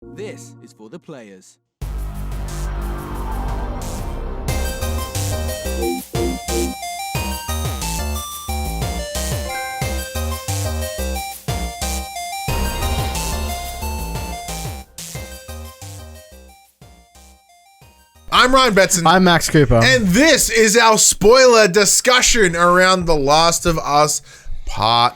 This is for the players. I'm Ryan Betson. I'm Max Cooper. And this is our spoiler discussion around The Last of Us Part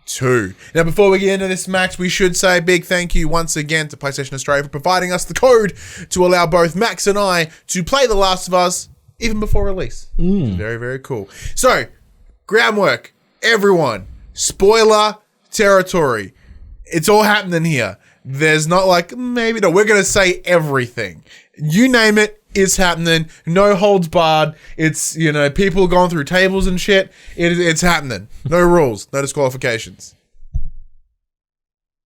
2. Now, before we get into this, Max, we should say a big thank you once again to PlayStation Australia for providing us the code to allow both Max and I to play The Last of Us even before release. Very, very cool. So, groundwork. Everyone. Spoiler territory. It's all happening here. There's not like, maybe no. We're going to say everything. You name it. It's happening. No holds barred. It's, you know, people going through tables and shit. It's happening. No rules. No disqualifications.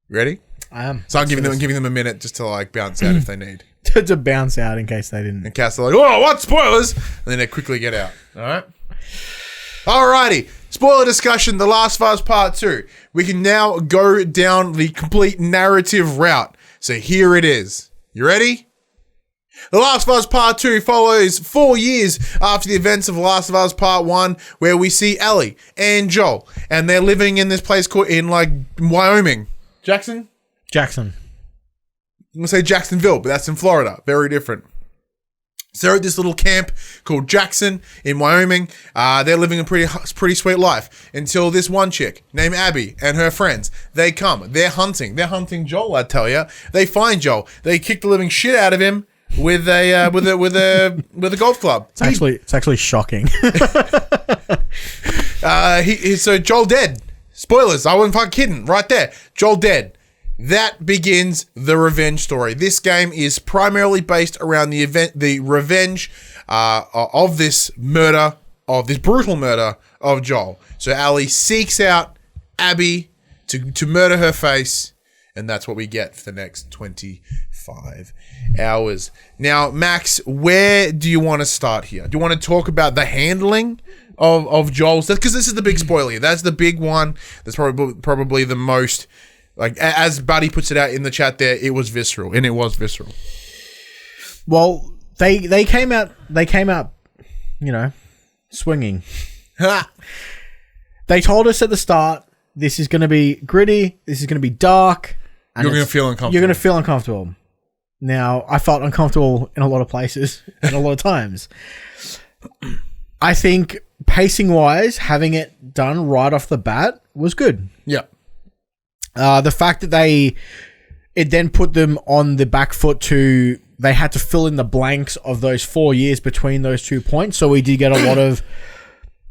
Ready? I am. So I'm giving them a minute just to like bounce out if they need. to bounce out in case they didn't. And cast are like, oh, what spoilers? And then they quickly get out. All right. Alrighty. Spoiler discussion. The Last of Us Part 2. We can now go down the complete narrative route. So here it is. You ready? The Last of Us Part 2 follows 4 years after the events of The Last of Us Part 1, where we see Ellie and Joel, and they're living in this place called, in like, Wyoming. Jackson? Jackson. I'm going to say Jacksonville, but that's in Florida. Very different. So they're at this little camp called Jackson in Wyoming. They're living a pretty sweet life until this one chick named Abby and her friends, they come. They're hunting Joel, I tell ya. They find Joel. They kick the living shit out of him with a golf club. It's actually shocking. So Joel dead. Spoilers. I wasn't fucking kidding. Right there. Joel dead. That begins the revenge story. This game is primarily based around the revenge of this brutal murder of Joel. So Ellie seeks out Abby to murder her face, and that's what we get for the next 25 hours. Now, Max, where do you want to start here? Do you want to talk about the handling of Joel's death? Because this is the big spoiler. That's the big one. That's probably the most, like, as Buddy puts it out in the chat there, it was visceral, and it was visceral. Well, they came out, you know, swinging. They told us at the start, this is going to be gritty, this is going to be dark. And You're going to feel uncomfortable. You're going to feel uncomfortable. Now, I felt uncomfortable in a lot of places and a lot of times. I think pacing-wise, having it done right off the bat was good. Yeah. The fact that it then put them on the back foot they had to fill in the blanks of those 4 years between those 2 points. So we did get a lot of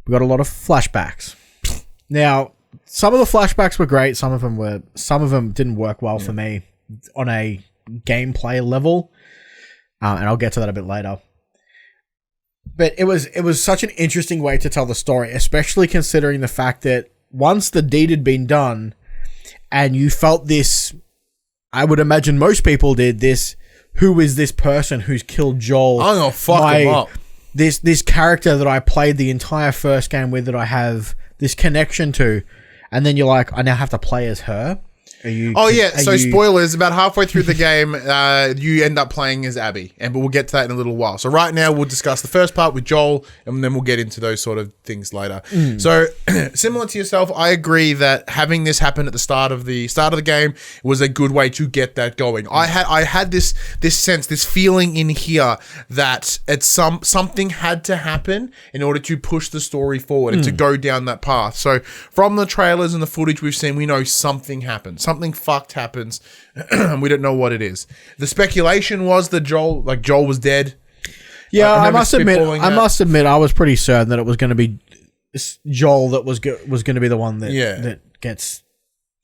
flashbacks. Now, some of the flashbacks were great. Some of them didn't work well for me on a gameplay level. And I'll get to that a bit later. But it was such an interesting way to tell the story, especially considering the fact that once the deed had been done and you felt this, I would imagine most people did this, who is this person who's killed Joel? I'm going to fuck him up. This character that I played the entire first game with, that I have this connection to, and then you're like, I now have to play as her. Spoilers, about halfway through the game, you end up playing as Abby, but we'll get to that in a little while. So right now, we'll discuss the first part with Joel, and then we'll get into those sort of things later. So, similar to yourself, I agree that having this happen at the start of the game was a good way to get that going. I had this sense, this feeling in here that something had to happen in order to push the story forward and to go down that path. So, from the trailers and the footage we've seen, we know something happened. Something fucked happens. We don't know what it is. The speculation was that Joel was dead. Yeah, I must admit, I was pretty certain that it was going to be Joel that was going to be the one that gets.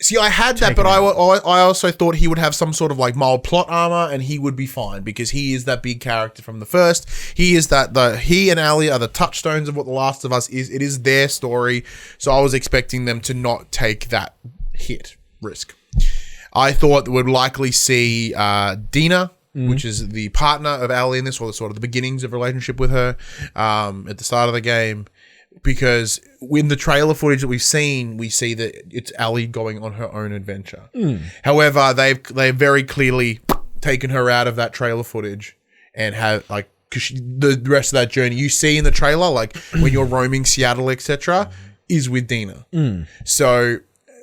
See, I had that, but I also thought he would have some sort of like mild plot armor, and he would be fine because he is that big character from the first. He and Ellie are the touchstones of what The Last of Us is. It is their story, so I was expecting them to not take that risk. I thought we'd likely see Dina, which is the partner of Ellie in this, or sort of the beginnings of relationship with her at the start of the game. because in the trailer footage that we've seen, we see that it's Ellie going on her own adventure. However, they very clearly taken her out of that trailer footage and have like, because the rest of that journey you see in the trailer, like when you're roaming Seattle, etc., is with Dina. So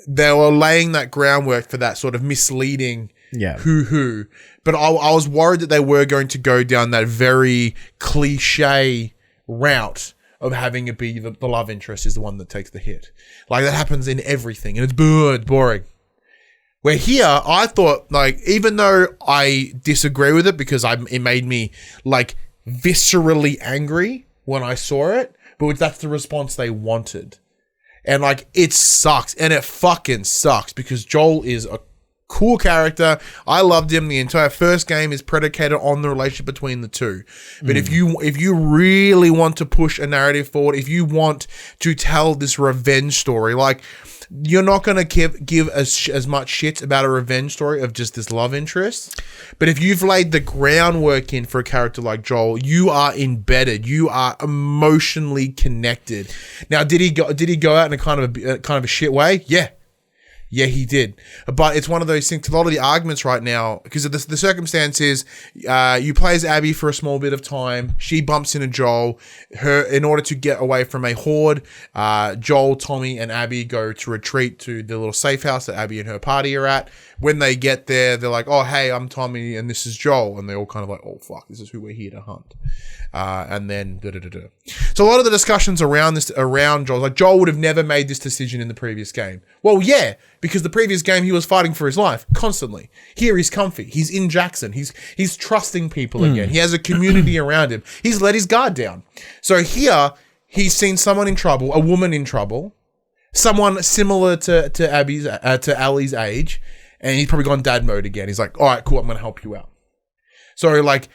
they were laying that groundwork for that sort of misleading hoo-hoo. But I was worried that they were going to go down that very cliche route of having it be the love interest is the one that takes the hit. Like that happens in everything, and it's boring. Where here, I thought, like, even though I disagree with it because it made me, like, viscerally angry when I saw it, but that's the response they wanted. And, like, it sucks. And it fucking sucks because Joel is a cool character. I loved him. The entire first game is predicated on the relationship between the two. But if you really want to push a narrative forward, if you want to tell this revenge story, like, you're not going to give as much shit about a revenge story of just this love interest. But if you've laid the groundwork in for a character like Joel, you are embedded. You are emotionally connected. Now, did he go out in a kind of a shit way? Yeah, he did. But it's one of those things, a lot of the arguments right now, because of the circumstance is you play as Abby for a small bit of time. She bumps into Joel. In order to get away from a horde, Joel, Tommy, and Abby go to retreat to the little safe house that Abby and her party are at. When they get there, they're like, oh, hey, I'm Tommy, and this is Joel. And they're all kind of like, oh, fuck, this is who we're here to hunt. And then da-da-da-da. So a lot of the discussions around Joel, like Joel would have never made this decision in the previous game. Well, yeah, because the previous game he was fighting for his life constantly. Here he's comfy. He's in Jackson. He's trusting people again. He has a community around him. He's let his guard down. So here he's seen someone in trouble, a woman in trouble, someone similar to Ali's age, and he's probably gone dad mode again. He's like, all right, cool, I'm going to help you out. So like,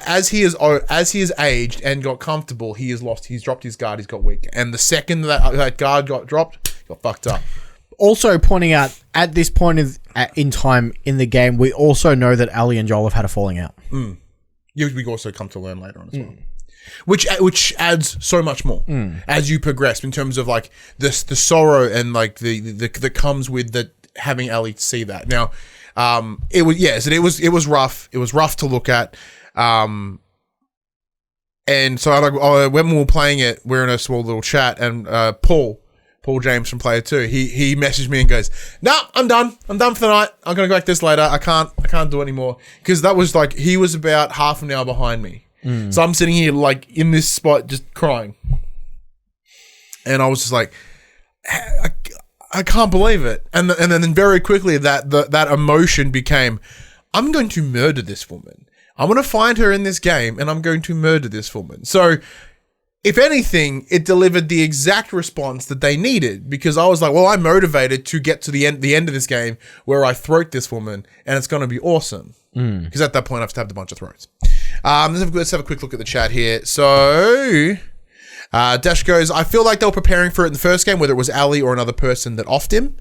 as he has aged and got comfortable, he's dropped his guard, he's got weak. And the second that guard got dropped, he got fucked up. Also pointing out, at this point in time in the game, we also know that Ali and Joel have had a falling out. We also come to learn later on as well. Which adds so much more as you progress in terms of like the sorrow and like the that comes with the having Ali see that. Now, it was rough. It was rough to look at. And so when we were playing it, we're in a small little chat, and Paul James from Player 2, he messaged me and goes, "Nah, I'm done for the night. I'm gonna go back this later. I can't do it anymore." Because that was like, he was about half an hour behind me. So I'm sitting here like in this spot just crying. And I was just like, I can't believe it. And then very quickly that emotion became, I'm going to murder this woman. I'm going to find her in this game and I'm going to murder this woman. So if anything, it delivered the exact response that they needed, because I was like, well, I'm motivated to get to the end of this game where I throat this woman and it's going to be awesome. Because at that point I've stabbed a bunch of throats. Let's have a quick look at the chat here. So Dash goes, I feel like they were preparing for it in the first game, whether it was Ali or another person that offed him.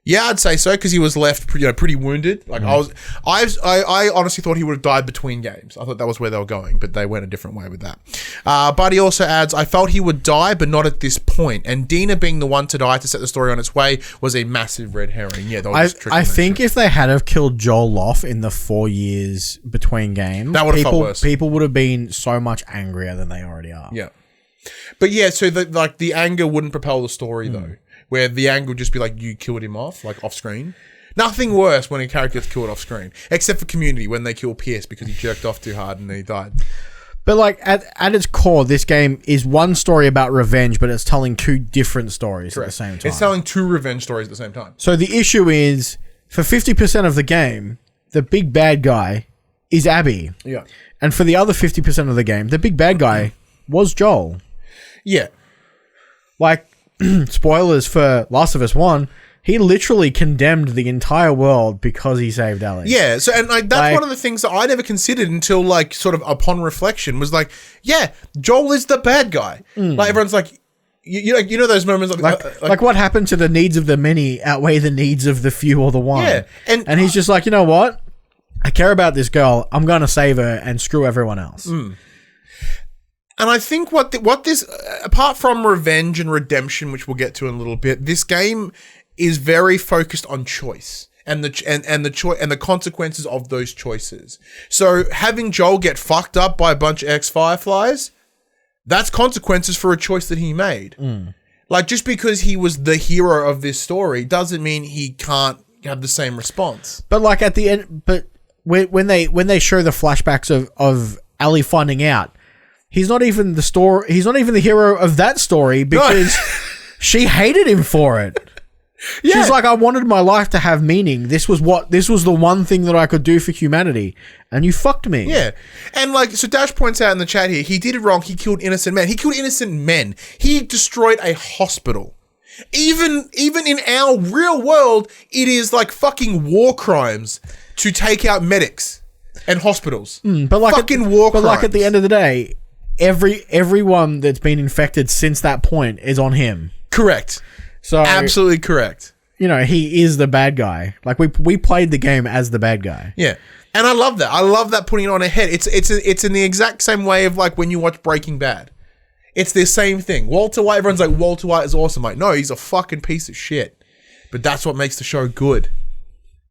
Yeah, I'd say so, because he was left pretty wounded. Like I honestly thought he would have died between games. I thought that was where they were going, but they went a different way with that. But he also adds, I felt he would die, but not at this point. And Dina being the one to die to set the story on its way was a massive red herring. Yeah, I think if they had have killed Joel off in the 4 years between games, that would have felt worse. People would have been so much angrier than they already are. Yeah, but yeah, so the anger wouldn't propel the story though. Where the anger would just be like, you killed him off, like off screen. Nothing worse when a character gets killed off screen, except for Community when they kill Pierce because he jerked off too hard and he died. But like at its core, this game is one story about revenge, but it's telling two different stories at the same time. It's telling two revenge stories at the same time. So the issue is, for 50% of the game, the big bad guy is Abby. Yeah. And for the other 50% of the game, the big bad guy was Joel. Yeah. Like, spoilers for Last of Us 1, he literally condemned the entire world because he saved Ellie. Yeah, so and that's one of the things that I never considered until like sort of upon reflection was like, yeah, Joel is the bad guy. Like everyone's like, you know those moments like what happened to the needs of the many outweigh the needs of the few or the one. Yeah, and he's just like, you know what? I care about this girl. I'm going to save her and screw everyone else. And I think what this, apart from revenge and redemption, which we'll get to in a little bit, this game is very focused on choice. and the consequences of those choices. So having Joel get fucked up by a bunch of ex-Fireflies, that's consequences for a choice that he made. Like, just because he was the hero of this story doesn't mean he can't have the same response. But like at the end, but when they show the flashbacks of Ellie finding out, he's not even the hero of that story because she hated him for it. Yeah. She's like, I wanted my life to have meaning. This was the one thing that I could do for humanity, and you fucked me. Yeah. And like, so Dash points out in the chat here, he did it wrong. He killed innocent men. He killed innocent men. He destroyed a hospital. Even in our real world, it is like fucking war crimes to take out medics and hospitals. But like fucking war crimes. But like at the end of the day, everyone that's been infected since that point is on him. Correct. So absolutely correct. You know, he is the bad guy. Like we played the game as the bad guy. Yeah. And I love that. I love that putting it on a head. It's in the exact same way of like when you watch Breaking Bad. It's the same thing. Walter White, everyone's like, Walter White is awesome. Like, no, he's a fucking piece of shit. But that's what makes the show good.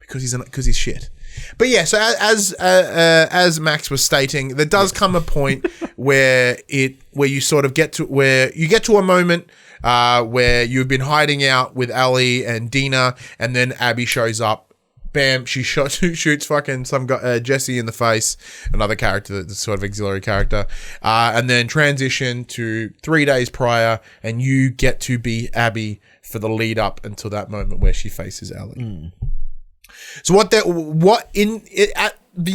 Because he's shit. But yeah, so as Max was stating, there does come a point where you sort of get to a moment where you've been hiding out with Ellie and Dina, and then Abby shows up. Bam, she shoots fucking some guy, Jesse in the face, another character, the sort of auxiliary character, and then transition to 3 days prior, and you get to be Abby for the lead up until that moment where she faces Ellie. So at the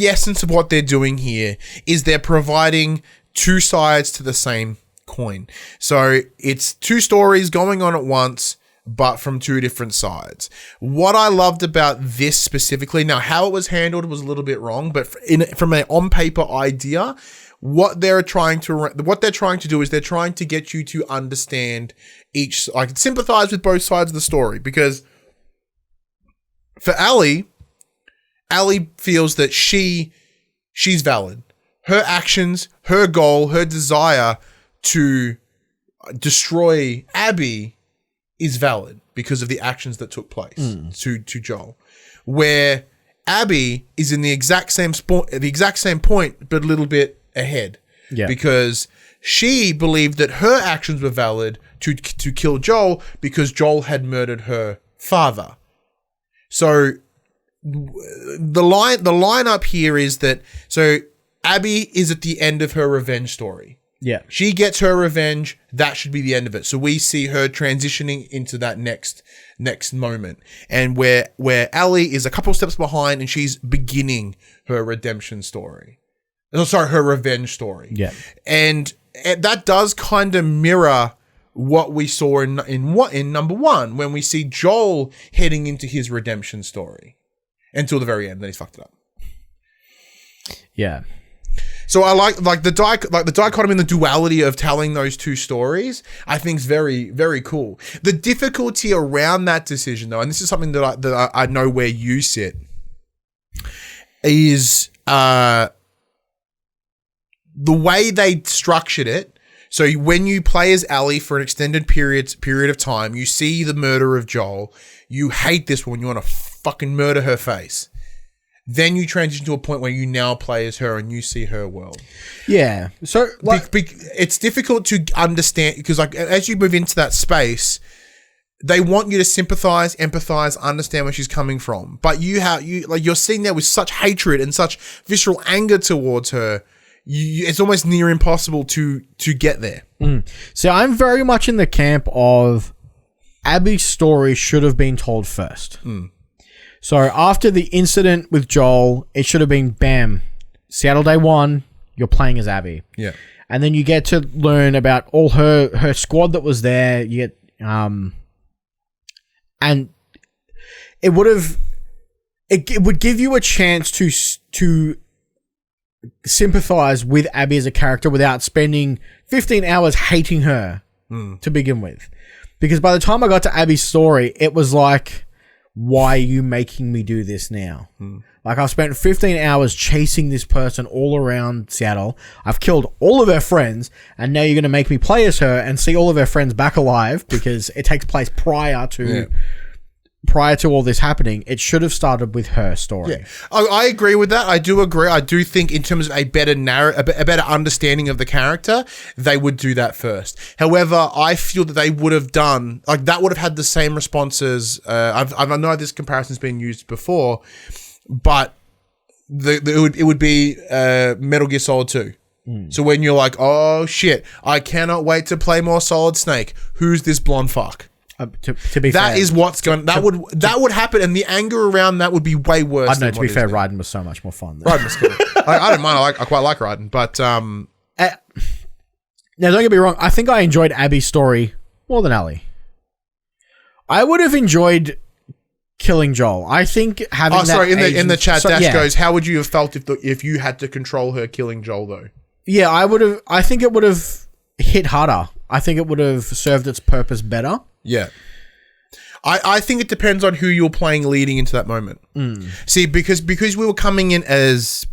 essence of what they're doing here is they're providing two sides to the same coin. So it's two stories going on at once, but from two different sides. What I loved about this specifically, now how it was handled was a little bit wrong, but from an on paper idea, what they're trying to do is they're trying to get you to understand sympathize with both sides of the story, because for Ellie feels that she's valid. Her actions, her goal, her desire to destroy Abby is valid because of the actions that took place to Joel. Where Abby is in the exact same point, but a little bit ahead. Yeah. Because she believed that her actions were valid to kill Joel because Joel had murdered her father. So the line up here is that Abby is at the end of her revenge story. Yeah. She gets her revenge. That should be the end of it. So we see her transitioning into that next moment, and where Ellie is a couple steps behind, and she's beginning her redemption story. Oh, sorry, her revenge story. Yeah. And that does kind of mirror what we saw in number one, when we see Joel heading into his redemption story until the very end. Then he's fucked it up. Yeah. So I like the dichotomy and the duality of telling those two stories. I think is very, very cool. The difficulty around that decision, though, and this is something that I know where you sit, is the way they structured it. So when you play as Ellie for an extended period of time, you see the murder of Joel. You hate this woman. You want to fucking murder her face. Then you transition to a point where you now play as her and you see her world. Yeah. So it's difficult to understand because like as you move into that space, they want you to sympathize, empathize, understand where she's coming from. But you're sitting there with such hatred and such visceral anger towards her. It's almost near impossible to get there. So I'm very much in the camp of Abby's story should have been told first. So after the incident with Joel, it should have been, bam, Seattle Day 1, you're playing as Abby. Yeah. And then you get to learn about all her squad that was there. You get, and it would give you a chance to sympathize with Abby as a character without spending 15 hours hating her to begin with. Because by the time I got to Abby's story, it was like, why are you making me do this now? Like, I've spent 15 hours chasing this person all around Seattle. I've killed all of her friends, and now you're going to make me play as her and see all of her friends back alive because it takes place prior to prior to all this happening, it should have started with her story. Yeah, I agree with that. I do agree. I do think in terms of a better a better understanding of the character, they would do that first. However, I feel that they would have done, like, that would have had the same responses. I know this comparison's been used before, but it would be Metal Gear Solid 2. So when you're like, oh shit, I cannot wait to play more Solid Snake. Who's this blonde fuck? To be fair, that is what's going. That would happen, and the anger around that would be way worse. I don't know. To be fair, Raiden was so much more fun. Raiden was cool. I don't mind. I quite like Raiden, but now don't get me wrong. I think I enjoyed Abby's story more than Ellie. I would have enjoyed killing Joel. I think having. Oh, sorry. In the chat, Dash goes, "How would you have felt if you had to control her killing Joel though?" Yeah, I would have. I think it would have hit harder. I think it would have served its purpose better. Yeah. I think it depends on who you're playing leading into that moment. See, because we were coming in as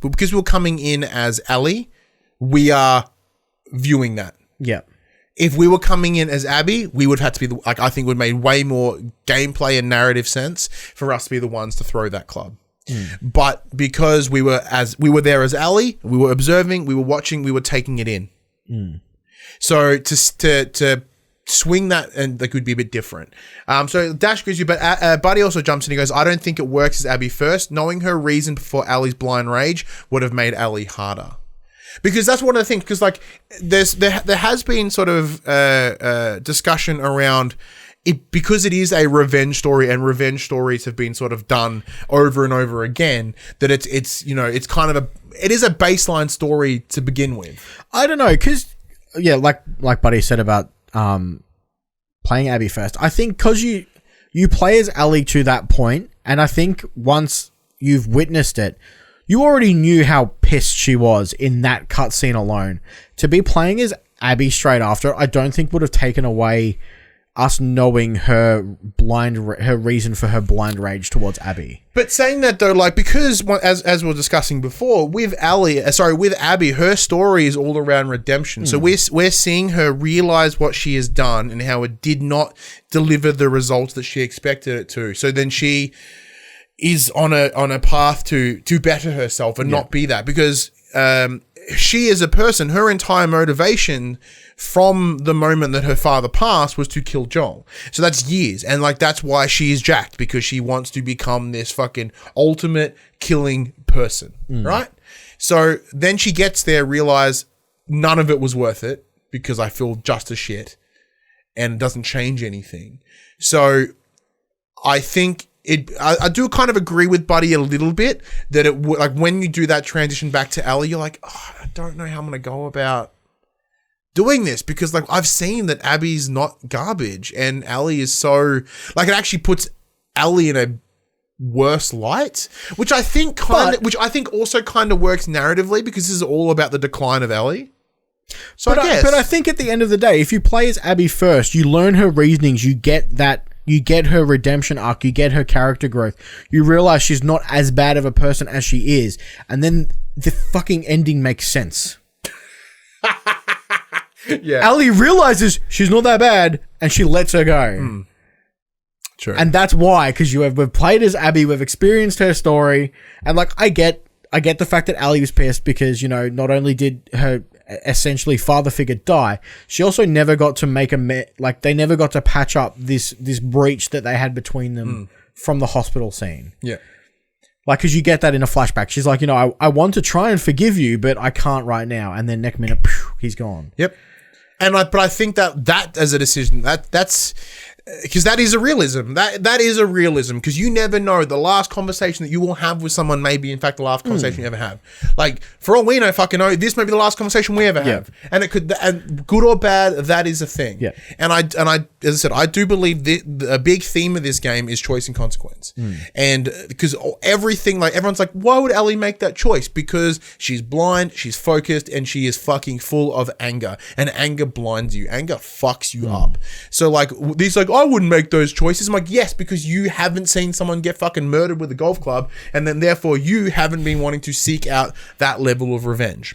Ellie, we are viewing that. Yeah. If we were coming in as Abby, we would have to be I think it would have made way more gameplay and narrative sense for us to be the ones to throw that club. But because we were there as Ellie, we were observing, we were watching, we were taking it in. So to swing that, and that could be a bit different. So Dash goes you, but Buddy also jumps in. He goes, I don't think it works as Abby first. Knowing her reason before Allie's blind rage would have made Ellie harder. Because that's one of the things. Because like there has been sort of discussion around it, because it is a revenge story, and revenge stories have been sort of done over and over again. That it's it's kind of it is a baseline story to begin with. I don't know, because like Buddy said about playing Abby first. I think because you play as Ellie to that point, and I think once you've witnessed it, you already knew how pissed she was in that cutscene alone. To be playing as Abby straight after, I don't think would have taken away us knowing her reason for her blind rage towards Abby. But saying that though, like, because as we were discussing before, with Abby, her story is all around redemption. So we're seeing her realize what she has done and how it did not deliver the results that she expected it to. So then she is on a path to better herself and not be that, because she as a person, her entire motivation from the moment that her father passed was to kill Joel. So that's years. And like, that's why she is jacked, because she wants to become this fucking ultimate killing person. Right? So then she gets there, realize none of it was worth it because I feel just as shit and it doesn't change anything. So I think I do kind of agree with Buddy a little bit that it would, like, when you do that transition back to Ellie, you're like, oh, I don't know how I'm going to go about doing this, because like I've seen that Abby's not garbage and Ellie is so, like, it actually puts Ellie in a worse light, which I think also kind of works narratively, because this is all about the decline of Ellie. So but I think at the end of the day, if you play as Abby first, you learn her reasonings, you get her redemption arc, you get her character growth, you realize she's not as bad of a person as she is, and then the fucking ending makes sense. Yeah. Ellie realizes she's not that bad, and she lets her go. True. And that's why, because we've played as Abby, we've experienced her story, and like I get the fact that Ellie was pissed because, not only did her essentially father figure die, she also never got to make they never got to patch up this breach that they had between them from the hospital scene. Yeah. Like, because you get that in a flashback. She's like, I want to try and forgive you, but I can't right now. And then next minute, he's gone. Yep. But I think that as a decision, that's because that is a realism. That is a realism, because you never know, the last conversation that you will have with someone may be in fact the last conversation you ever have. Like, for all we know, fucking know, this may be the last conversation we ever have, and it could, and good or bad, that is a thing. Yeah. And I, as I said, I do believe a big theme of this game is choice and consequence, and because everything, like, everyone's like, why would Ellie make that choice? Because she's blind, she's focused, and she is fucking full of anger, and anger blinds you. Anger fucks you up. So like, these like, I wouldn't make those choices. I'm like, yes, because you haven't seen someone get fucking murdered with a golf club, and then therefore you haven't been wanting to seek out that level of revenge.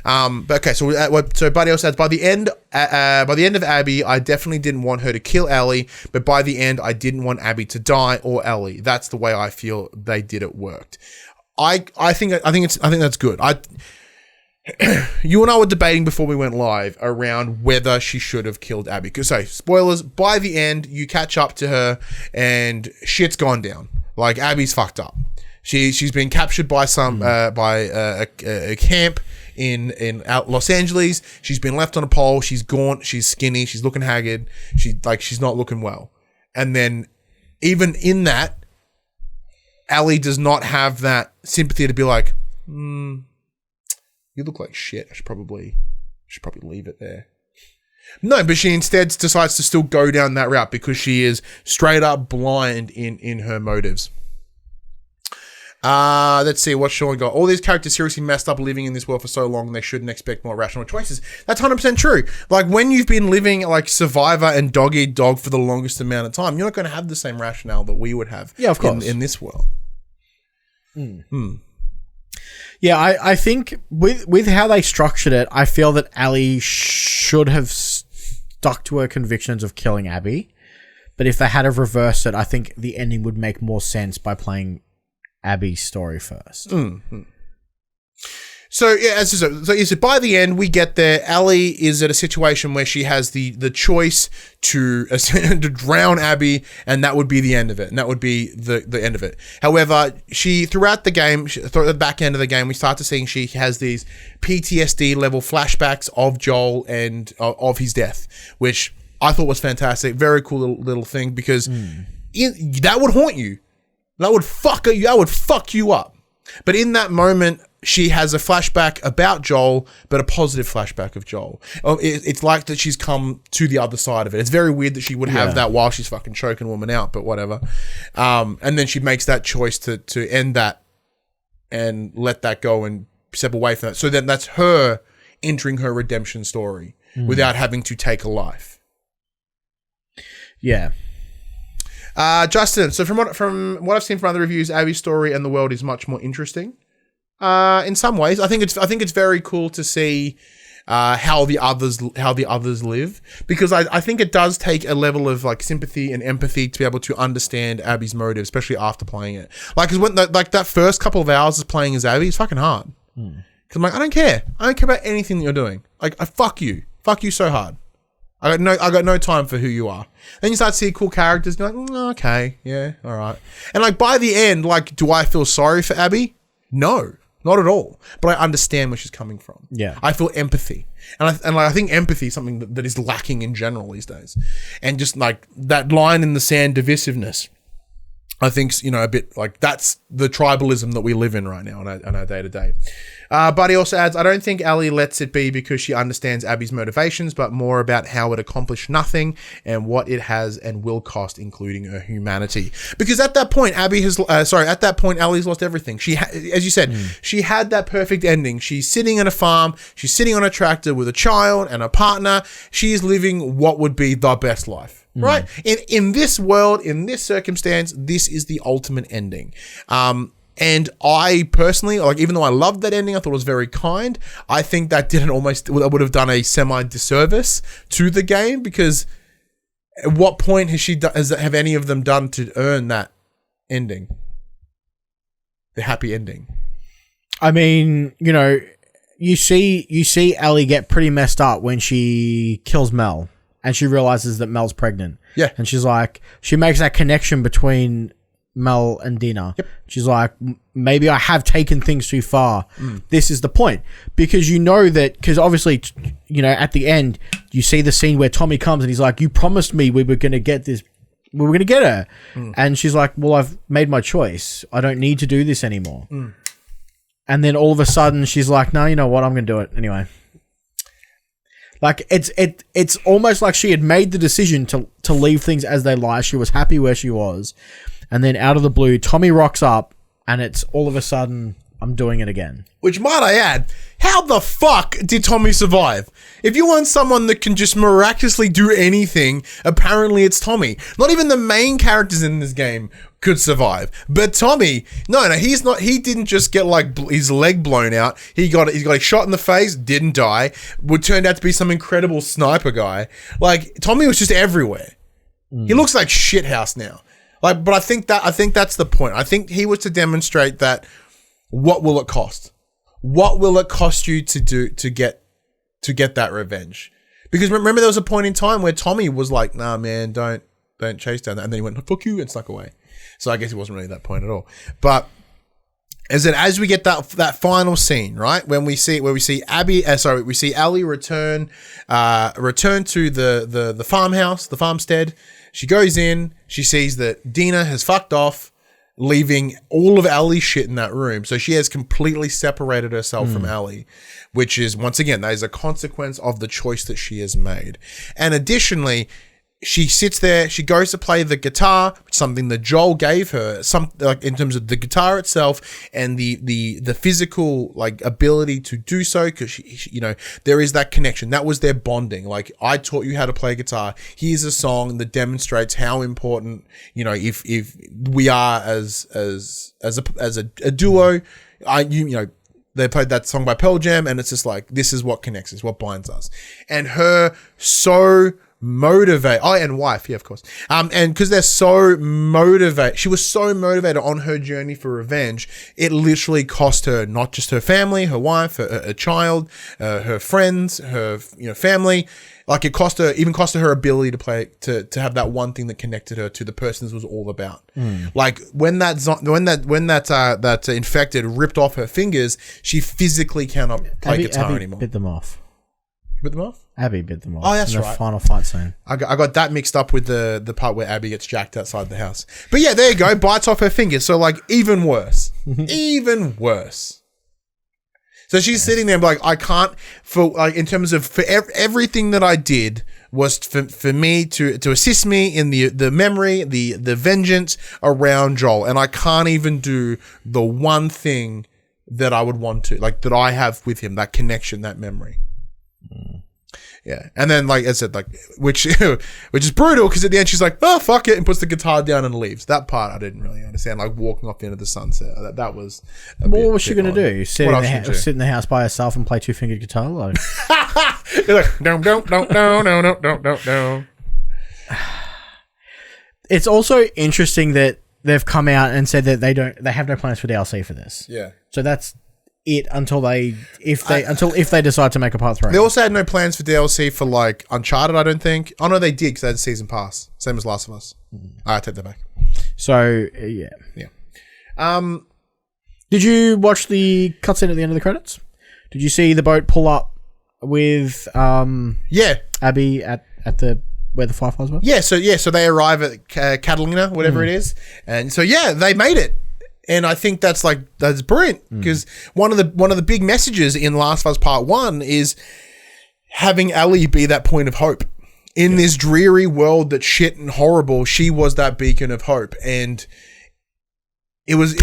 But okay, so Buddy also says by the end of Abby, I definitely didn't want her to kill Ellie, but by the end, I didn't want Abby to die or Ellie. That's the way I feel they did it worked. I think that's good. You and I were debating before we went live around whether she should have killed Abby. Because, spoilers, by the end, you catch up to her and shit's gone down. Like, Abby's fucked up. She's been captured by a camp in Los Angeles. She's been left on a pole. She's gaunt. She's skinny. She's looking haggard. She's not looking well. And then, even in that, Ellie does not have that sympathy to be like, you look like shit. I should probably leave it there. No, but she instead decides to still go down that route because she is straight up blind in her motives. Let's see what Sean got. All these characters seriously messed up living in this world for so long, they shouldn't expect more rational choices. That's 100% true. Like, when you've been living like Survivor and Dog Eat Dog for the longest amount of time, you're not going to have the same rationale that we would have. Yeah, of course. In this world. Yeah, I think with how they structured it, I feel that Ellie should have stuck to her convictions of killing Abby. But if they had to reverse it, I think the ending would make more sense by playing Abby's story first. So yeah, so by the end we get there. Ellie is at a situation where she has the choice to drown Abby, and that would be the end of it, and that would be the end of it. However, throughout the back end of the game, we start to see she has these PTSD level flashbacks of Joel and of his death, which I thought was fantastic. Very cool little thing, because that would haunt you. That would fuck you up. But in that moment, she has a flashback about Joel, but a positive flashback of Joel. It's like that she's come to the other side of it. It's very weird that she would have that while she's fucking choking a woman out, but whatever. And then she makes that choice to end that and let that go and step away from that. So then that's her entering her redemption story without having to take a life. Yeah. Justin, so from what I've seen from other reviews, Abby's story and the world is much more interesting. In some ways, I think it's very cool to see how the others live, because I think it does take a level of like sympathy and empathy to be able to understand Abby's motive, especially after playing it. Like, cause when that first couple of hours of playing as Abby is fucking hard. Cause I'm like, I don't care about anything that you're doing. Like, I fuck you so hard. I got no time for who you are. Then you start to see cool characters, and you're like, okay, yeah, all right. And like by the end, like, do I feel sorry for Abby? No, not at all. But I understand where she's coming from. Yeah, I feel empathy, and I think empathy is something that is lacking in general these days. And just like that line in the sand, divisiveness, I think, a bit like that's the tribalism that we live in right now on our day to day. Buddy also adds, I don't think Ellie lets it be because she understands Abby's motivations, but more about how it accomplished nothing and what it has and will cost, including her humanity. Because at that point, Ellie's lost everything. As you said, she had that perfect ending. She's sitting on a farm. She's sitting on a tractor with a child and a partner. She is living what would be the best life. Right? In this world, in this circumstance, this is the ultimate ending. And I personally, like, even though I loved that ending, I thought it was very kind. I think that would have done a semi-disservice to the game, because at what point have any of them done to earn that ending? The happy ending. I mean, you see Ellie get pretty messed up when she kills Mel and she realizes that Mel's pregnant. Yeah. And she's like, she makes that connection between Mel and Dina. Yep. She's like, maybe I have taken things too far. This is the point. Because because obviously, at the end, you see the scene where Tommy comes and he's like, you promised me we were going to get this. We were going to get her. And she's like, well, I've made my choice. I don't need to do this anymore. And then all of a sudden she's like, no, you know what? I'm going to do it anyway. Like, it's almost like she had made the decision to leave things as they lie. She was happy where she was. And then out of the blue, Tommy rocks up and it's all of a sudden I'm doing it again. Which, might I add, how the fuck did Tommy survive? If you want someone that can just miraculously do anything, apparently it's Tommy. Not even the main characters in this game could survive. But Tommy, no, he's not. He didn't just get like his leg blown out. He got a shot in the face, didn't die. Turned out to be some incredible sniper guy. Like, Tommy was just everywhere. He looks like shithouse now. Like, but I think that's the point. I think he was to demonstrate that. What will it cost? What will it cost you to get that revenge? Because remember, there was a point in time where Tommy was like, "Nah, man, don't chase down that," and then he went, "Fuck you," and snuck away. So I guess it wasn't really that point at all. But as we get that final scene, right, when we see we see Ellie return to the farmhouse, the farmstead. She goes in, she sees that Dina has fucked off, leaving all of Ellie's shit in that room. So she has completely separated herself from Ellie, which is, once again, that is a consequence of the choice that she has made. And additionally, she sits there, she goes to play the guitar, something that Joel gave her, like in terms of the guitar itself and the physical like ability to do so, because she, there is that connection. That was their bonding. Like, I taught you how to play guitar. Here's a song that demonstrates how important, if we are as a duo. They played that song by Pearl Jam, and it's just like, this is what connects us, what binds us. And her so motivate. Oh, and wife, yeah, of course. And because they're so motivated, she was so motivated on her journey for revenge. It literally cost her not just her family, her wife, her child, her friends, her family. Like, it cost her her ability to play, to have that one thing that connected her to the person this was all about. Like, when that infected ripped off her fingers, she physically cannot play guitar anymore. Bit them off. You bit them off? Abby bit them off. Oh, that's in right. The final fight scene. I got that mixed up with the part where Abby gets jacked outside the house. But yeah, there you go. Bites off her fingers. So, like, even worse. Even worse. So she's sitting there like, I can't, in terms of everything that I did was for me to assist me in the memory, the vengeance around Joel. And I can't even do the one thing that I would want to, like, that I have with him, that connection, that memory. Yeah, and then, like I said, like, which is brutal, because at the end she's like, "Oh, fuck it," and puts the guitar down and leaves. That part I didn't really understand, like walking off into the sunset. That was. What was she gonna do? Sit in the house by herself and play two-fingered guitar? Like, you're like, no. It's also interesting that they've come out and said that they have no plans for DLC for this. Yeah. So that's it until if they decide to make a part 3. They also had no plans for DLC for, like, Uncharted, I don't think. Oh no, they did, because they had a season pass, same as Last of Us. I take that back. So yeah. Did you watch the cutscene at the end of the credits? Did you see the boat pull up with Abby at the where the Fireflies were? So they arrive at Catalina, whatever it is, and so they made it. And I think that's brilliant, because one of the big messages in Last of Us Part 1 is having Ellie be that point of hope. In this dreary world that's shit and horrible, she was that beacon of hope. And it was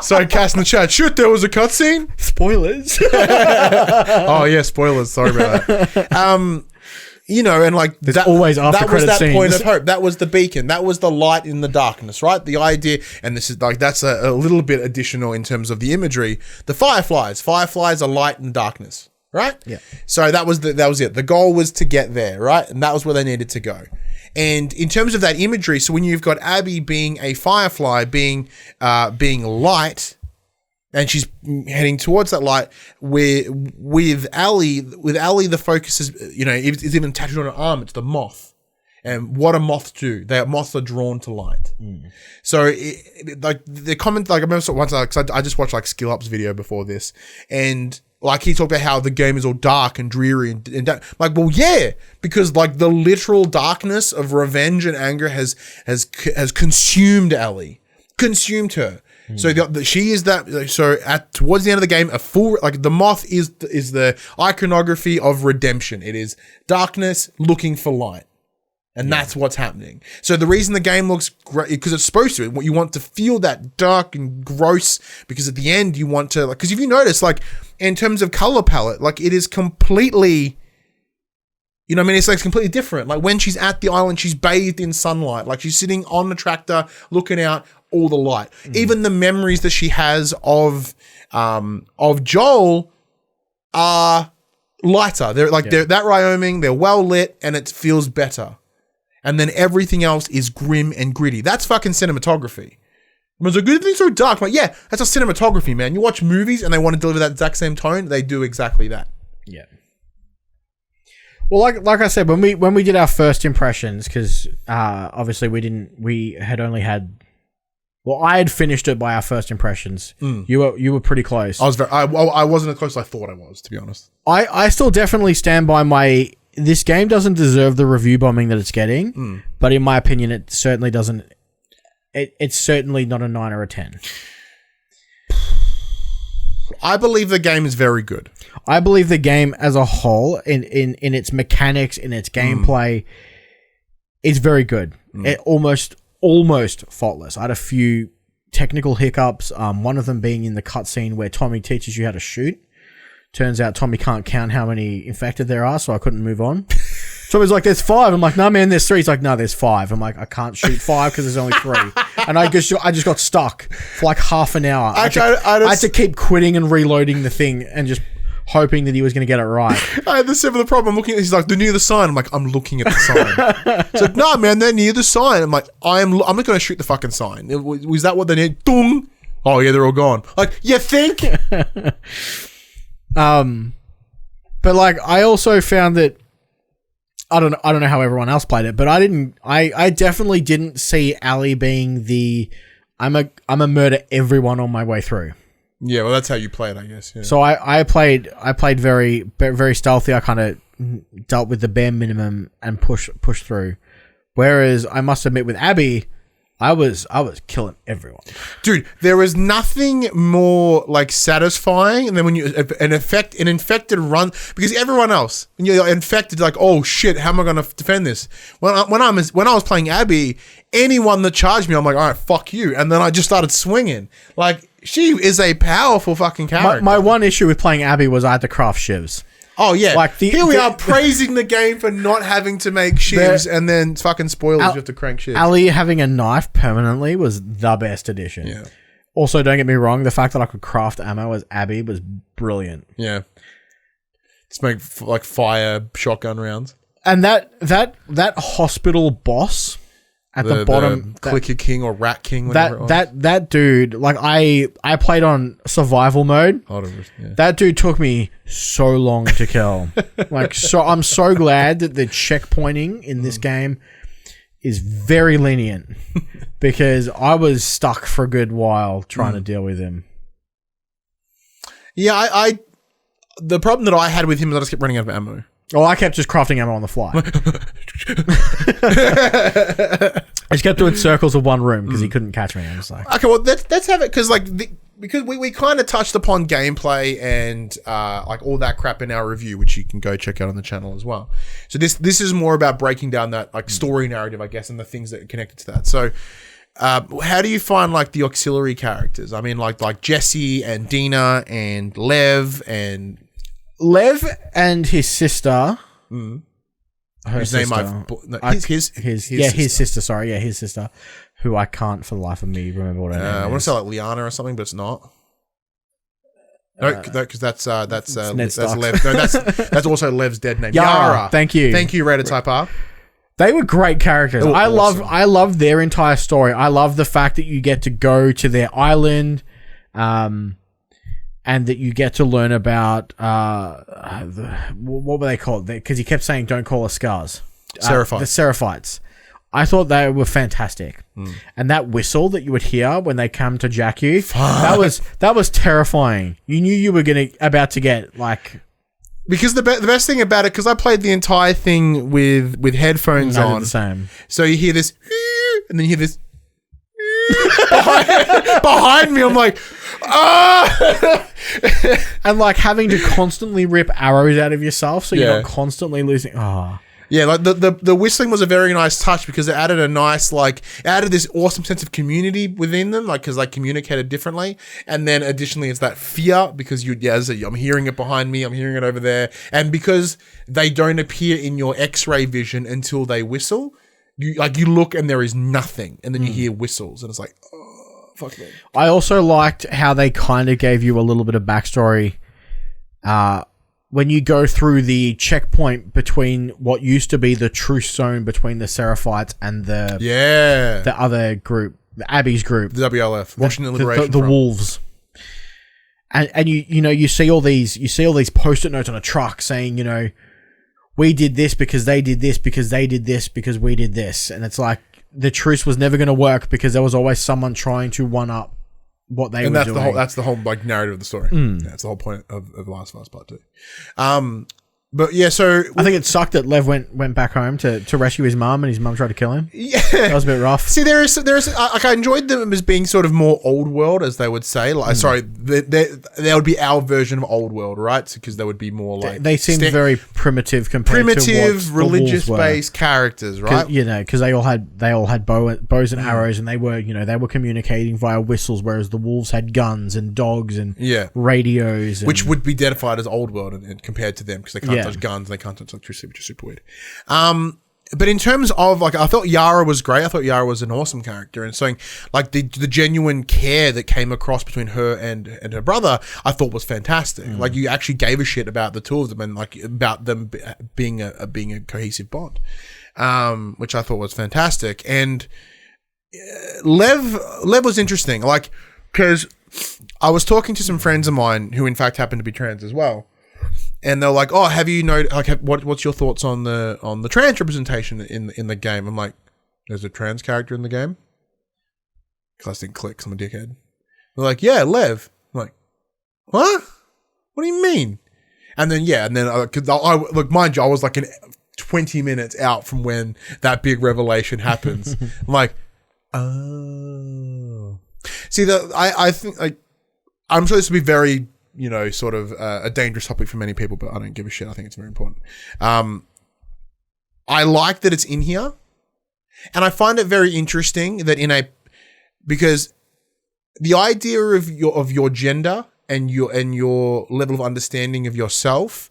sorry, Cass in the chat. Shit, there was a cutscene? Spoilers. Oh yeah, spoilers. Sorry about that. And like, there's always after that was that scenes. point of hope. That was the beacon. That was the light in the darkness, right? The idea, and this is like, that's a little bit additional in terms of the imagery. The fireflies are light and darkness, right? Yeah. So that was it. The goal was to get there, right? And that was where they needed to go. And in terms of that imagery, so when you've got Abby being a firefly, being light, and she's heading towards that light, with Ellie, the focus is, it's even tattooed on her arm. It's the moth. And what do moths do? Moths are drawn to light. So, the comment, like, I remember once, because I just watched, like, Skill Up's video before this, and, like, he talked about how the game is all dark and dreary and dark. Like, well, yeah, because, like, the literal darkness of revenge and anger has consumed Ellie, consumed her. So she is that. So towards the end of the game, a full, like, the moth is the iconography of redemption. It is darkness looking for light, And that's what's happening. So the reason the game looks great, because it's supposed to, you want to feel that dark and gross, because at the end you want to, like, because if you notice, like, in terms of color palette, like, it is completely, you know what I mean? It's like completely different. Like, when she's at the island, she's bathed in sunlight. Like, she's sitting on the tractor, looking out, all the light. Even the memories that she has of Joel are lighter. They're like, they're that Wyoming, they're well lit, and it feels better. And then everything else is grim and gritty. That's fucking cinematography. It's like, good thing's so dark. I'm like, yeah, that's a cinematography, man. You watch movies and they want to deliver that exact same tone, they do exactly that. Yeah. Well, like I said, when we did our first impressions, because obviously we had only had. Well, I had finished it by our first impressions. You were pretty close. I wasn't as close as I thought I was, to be honest. I still definitely stand by my. This game doesn't deserve the review bombing that it's getting, but in my opinion, it certainly doesn't. It's certainly not a 9 or a 10. I believe the game is very good. I believe the game as a whole, in its mechanics, in its gameplay, is very good. It almost faultless. I had a few technical hiccups. One of them being in the cutscene where Tommy teaches you how to shoot. Turns out Tommy can't count how many infected there are, so I couldn't move on. So he's like, there's 5. I'm like, no, man, there's 3. He's like, no, there's 5. I'm like, I can't shoot 5 because there's only 3. And I just got stuck for like half an hour. I had to keep quitting and reloading the thing and just hoping that he was going to get it right. I had the similar problem. I'm looking at, he's like, they're near the sign. I'm like, I'm looking at the sign. It's like, no, man, they're near the sign. I'm like, I'm not going to shoot the fucking sign. Was that what they need? Dung. Oh yeah, they're all gone. Like, you think? But like, I also found that I don't know how everyone else played it, but I definitely didn't see Allie being the I'm a murder everyone on my way through. Yeah, well, that's how you play it, I guess. Yeah. So I played very, very stealthy. I kind of dealt with the bare minimum and push through. Whereas I must admit, with Abby, I was killing everyone. Dude, there was nothing more like satisfying, and then when you an infected run, because everyone else, when you're infected, like, oh shit, how am I going to defend this? When I was playing Abby, anyone that charged me, I'm like, all right, fuck you, and then I just started swinging. Like, she is a powerful fucking character. My one issue with playing Abby was I had to craft shivs. Oh yeah, like here we are praising the game for not having to make shivs, and then fucking spoilers, you have to crank shivs. Allie having a knife permanently was the best addition. Yeah. Also, don't get me wrong, the fact that I could craft ammo as Abby was brilliant. Yeah. Just make like fire shotgun rounds. And that hospital boss at the bottom, Clicker King or Rat King, whatever that dude, like I played on survival mode. Yeah. That dude took me so long to kill. I'm so glad that the checkpointing in this game is very lenient, because I was stuck for a good while trying to deal with him. Yeah, the problem that I had with him is I just kept running out of ammo. Oh, I kept just crafting ammo on the fly. I just kept doing circles of one room because he couldn't catch me. I was like, okay, well, let's have it, because because we kind of touched upon gameplay and like all that crap in our review, which you can go check out on the channel as well. So this is more about breaking down that like story narrative, I guess, and the things that are connected to that. So how do you find like the auxiliary characters? I mean, like Jesse and Dina and Lev and his sister. Her Whose sister. His sister. Sorry, yeah, his sister, who I can't for the life of me remember what her name is. I want to say like Liana or something, but it's not. No, because that's Lev. No, that's also Lev's dead name. Yara. Thank you, Rated Type R. They were great characters. I love their entire story. I love the fact that you get to go to their island, and that you get to learn about what were they called? Because he kept saying, "Don't call us scars." Seraphites. The Seraphites. I thought they were fantastic, and that whistle that you would hear when they come to jack you, that was terrifying. You knew you were about to get like. Because the best thing about it, because I played the entire thing with headphones on. The same. So you hear this, and then you hear this behind me. I'm like, ah! And like having to constantly rip arrows out of yourself, so you're not constantly losing. Yeah, like the whistling was a very nice touch because it added a nice, like, it added this awesome sense of community within them, like, because they communicated differently. And then additionally, it's that fear because I'm hearing it behind me, I'm hearing it over there. And because they don't appear in your X-ray vision until they whistle, you look and there is nothing. And then you hear whistles and it's like, oh, fuck me. I also liked how they kind of gave you a little bit of backstory, when you go through the checkpoint between what used to be the truce zone between the Seraphites and the other group, the Abby's group, the WLF, Washington Liberation the Wolves, and you see all these post-it notes on a truck saying, we did this because they did this because they did this because we did this, and it's like the truce was never going to work because there was always someone trying to one up what they were doing. That's the whole like narrative of the story. That's the whole point of The Last of Us Part 2. But yeah, so I think it sucked that Lev went back home to rescue his mum, and his mum tried to kill him. Yeah, that was a bit rough. See, there is like, I enjoyed them as being sort of more old world, as they would say. Like, sorry, there would be our version of old world, right? Because they would be more like they seemed very primitive compared to what religious based characters, right? Because they all had bows and arrows, and they were communicating via whistles, whereas the wolves had guns and dogs and radios, which would be identified as old world and compared to them because they can't touch guns, they can't touch electricity, which is super weird. But in terms of, like, I thought Yara was great. I thought Yara was an awesome character, and so like the genuine care that came across between her and her brother, I thought was fantastic. Like, you actually gave a shit about the two of them and like about them being a cohesive bond, which I thought was fantastic. And Lev was interesting, like, because I was talking to some friends of mine who in fact happened to be trans as well. And they're like, "Oh, have you noticed? Like, what's your thoughts on the trans representation in the game?" I'm like, "There's a trans character in the game." Class didn't click. I'm a dickhead. They're like, "Yeah, Lev." I'm like, "What? What do you mean?" And then because I look, mind you, I was like 20 minutes out from when that big revelation happens. I'm like, oh. See, I think, like, I'm sure this would be very, sort of a dangerous topic for many people, but I don't give a shit. I think it's very important. I like that it's in here, and I find it very interesting that because the idea of your gender and your level of understanding of yourself,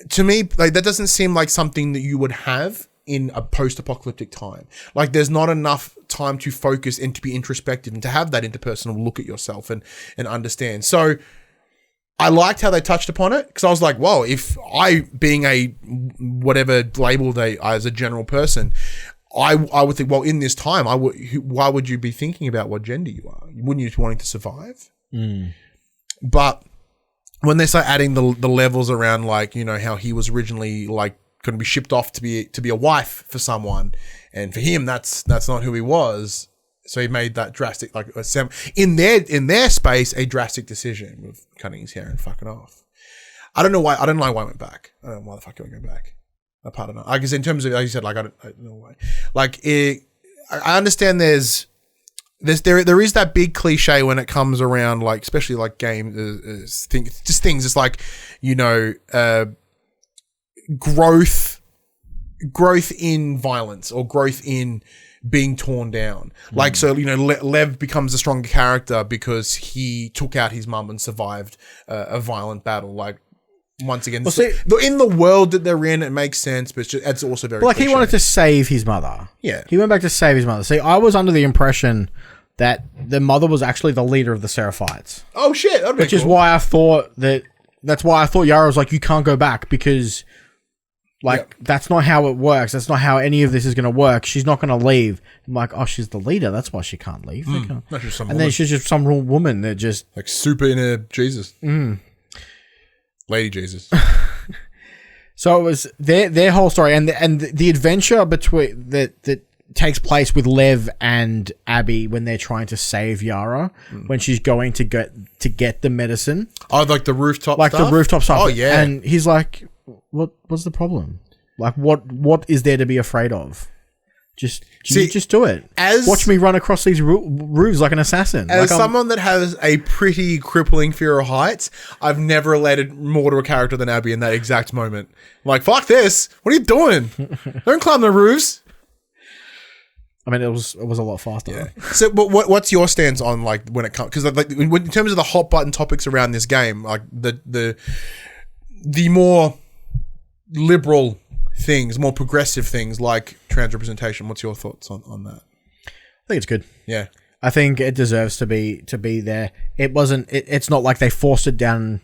to me, like, that doesn't seem like something that you would have in a post-apocalyptic time. Like, there's not enough time to focus and to be introspective and to have that interpersonal look at yourself and understand. So I liked how they touched upon it, because I was like, whoa, if I, being a whatever labeled as a general person, I would think, well, in this time, why would you be thinking about what gender you are? Wouldn't you be wanting to survive? But when they start adding the levels around, like, how he was originally like going to be shipped off to be a wife for someone, and for him that's not who he was. So he made that drastic, like, in their space, a drastic decision of cutting his hair and fucking off. I don't know why. I don't know why I went back. I don't know why the fuck I would go back. I don't know. I guess in terms of, like you said, like, I don't know why. Like, I understand there is that big cliche when it comes around, like, especially like games, things. It's like, growth in violence or growth in being torn down. Like, so, Lev becomes a stronger character because he took out his mum and survived a violent battle. Like, once again, in the world that they're in, it makes sense, but it's also very like, he wanted to save his mother. Yeah. He went back to save his mother. See, I was under the impression that the mother was actually the leader of the Seraphites. Oh, shit. That'd be Which is why I thought that's why I thought Yara was like, you can't go back, because that's not how it works. That's not how any of this is going to work. She's not going to leave. I'm like, oh, she's the leader. That's why she can't leave. Then she's just some woman that just... like, super into Jesus. Lady Jesus. So it was their whole story. And the adventure between that takes place with Lev and Abby when they're trying to save Yara, when she's going to get the medicine. Oh, like the rooftop stuff? The rooftop stuff. Oh, yeah. And he's like... What's the problem? Like, what is there to be afraid of? Just do it. Watch me run across these roofs like an assassin. As someone that has a pretty crippling fear of heights, I've never related more to a character than Abby in that exact moment. I'm like, fuck this. What are you doing? Don't climb the roofs. I mean, it was a lot faster. Yeah. So, but what's your stance on like when it comes? Because like in terms of the hot button topics around this game, like the more liberal things, more progressive things like trans representation. What's your thoughts on that? I think it's good. Yeah, I think it deserves to be there. It wasn't. It's not like they forced it down.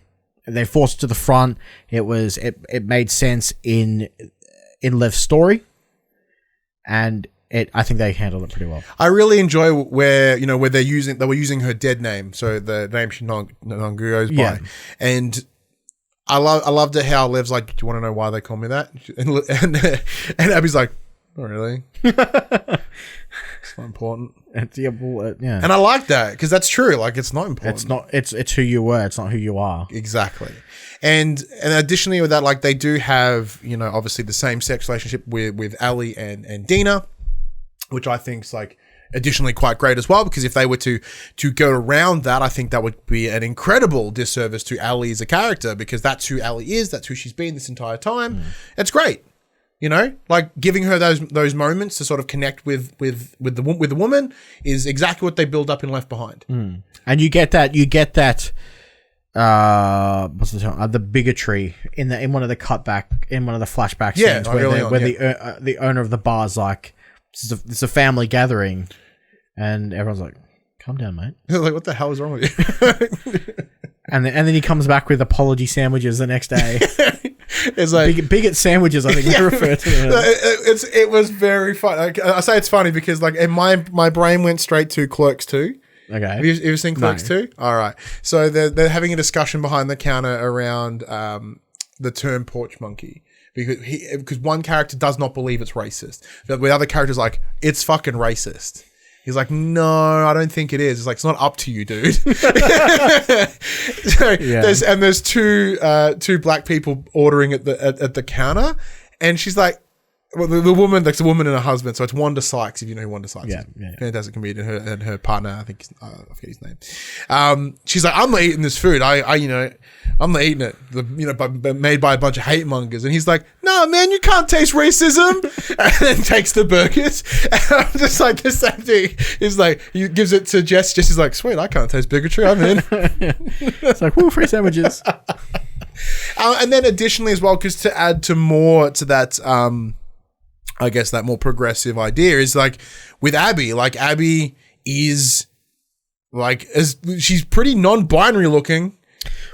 They forced it to the front. It made sense in Lev's story, and I think they handled it pretty well. I really enjoy where they were using her dead name, so the name she no longer goes by, and I loved it how Lev's like, do you want to know why they call me that? And Abby's like, not really. It's not important. Yeah. And I like that because that's true. Like, it's not important. It's not. It's who you were. It's not who you are. Exactly. And additionally with that, like they do have, obviously the same sex relationship with Ali and Dina, which I think is like additionally quite great as well, because if they were to go around that, I think that would be an incredible disservice to Ali as a character, because that's who Ali is, that's who she's been this entire time. It's great, like giving her those moments to sort of connect with the woman is exactly what they build up in Left Behind. And you get that what's the term? The bigotry in one of the flashback scenes where the owner of the bar's like, it's a family gathering, and everyone's like, calm down, mate. Like, what the hell is wrong with you? and then he comes back with apology sandwiches the next day. It's like bigot sandwiches, I think they refer to them. It was very funny. Like, I say it's funny because like my brain went straight to Clerks 2. Okay. Have you seen Clerks 2? All right. So they're having a discussion behind the counter around the term porch monkey. Because one character does not believe it's racist. But the other character's like, it's fucking racist. He's like, no, I don't think it is. It's like, it's not up to you, dude. There's two black people ordering at the counter, and she's like, well, the woman, like the woman and her husband. So it's Wanda Sykes, if you know who Wanda Sykes is. Yeah. Fantastic comedian, and her partner, I think, I forget his name. She's like, I'm not eating this food. I'm not eating it. Made by a bunch of hate mongers. And he's like, no, man, you can't taste racism. And then takes the burgers. And I'm just like, the same thing. He's like, he gives it to Jess. Jess is like, sweet, I can't taste bigotry. I'm in. It's like, woo, free sandwiches. And then additionally as well, because to add to that, I guess that more progressive idea is like with Abby. Like Abby is like she's pretty non-binary looking.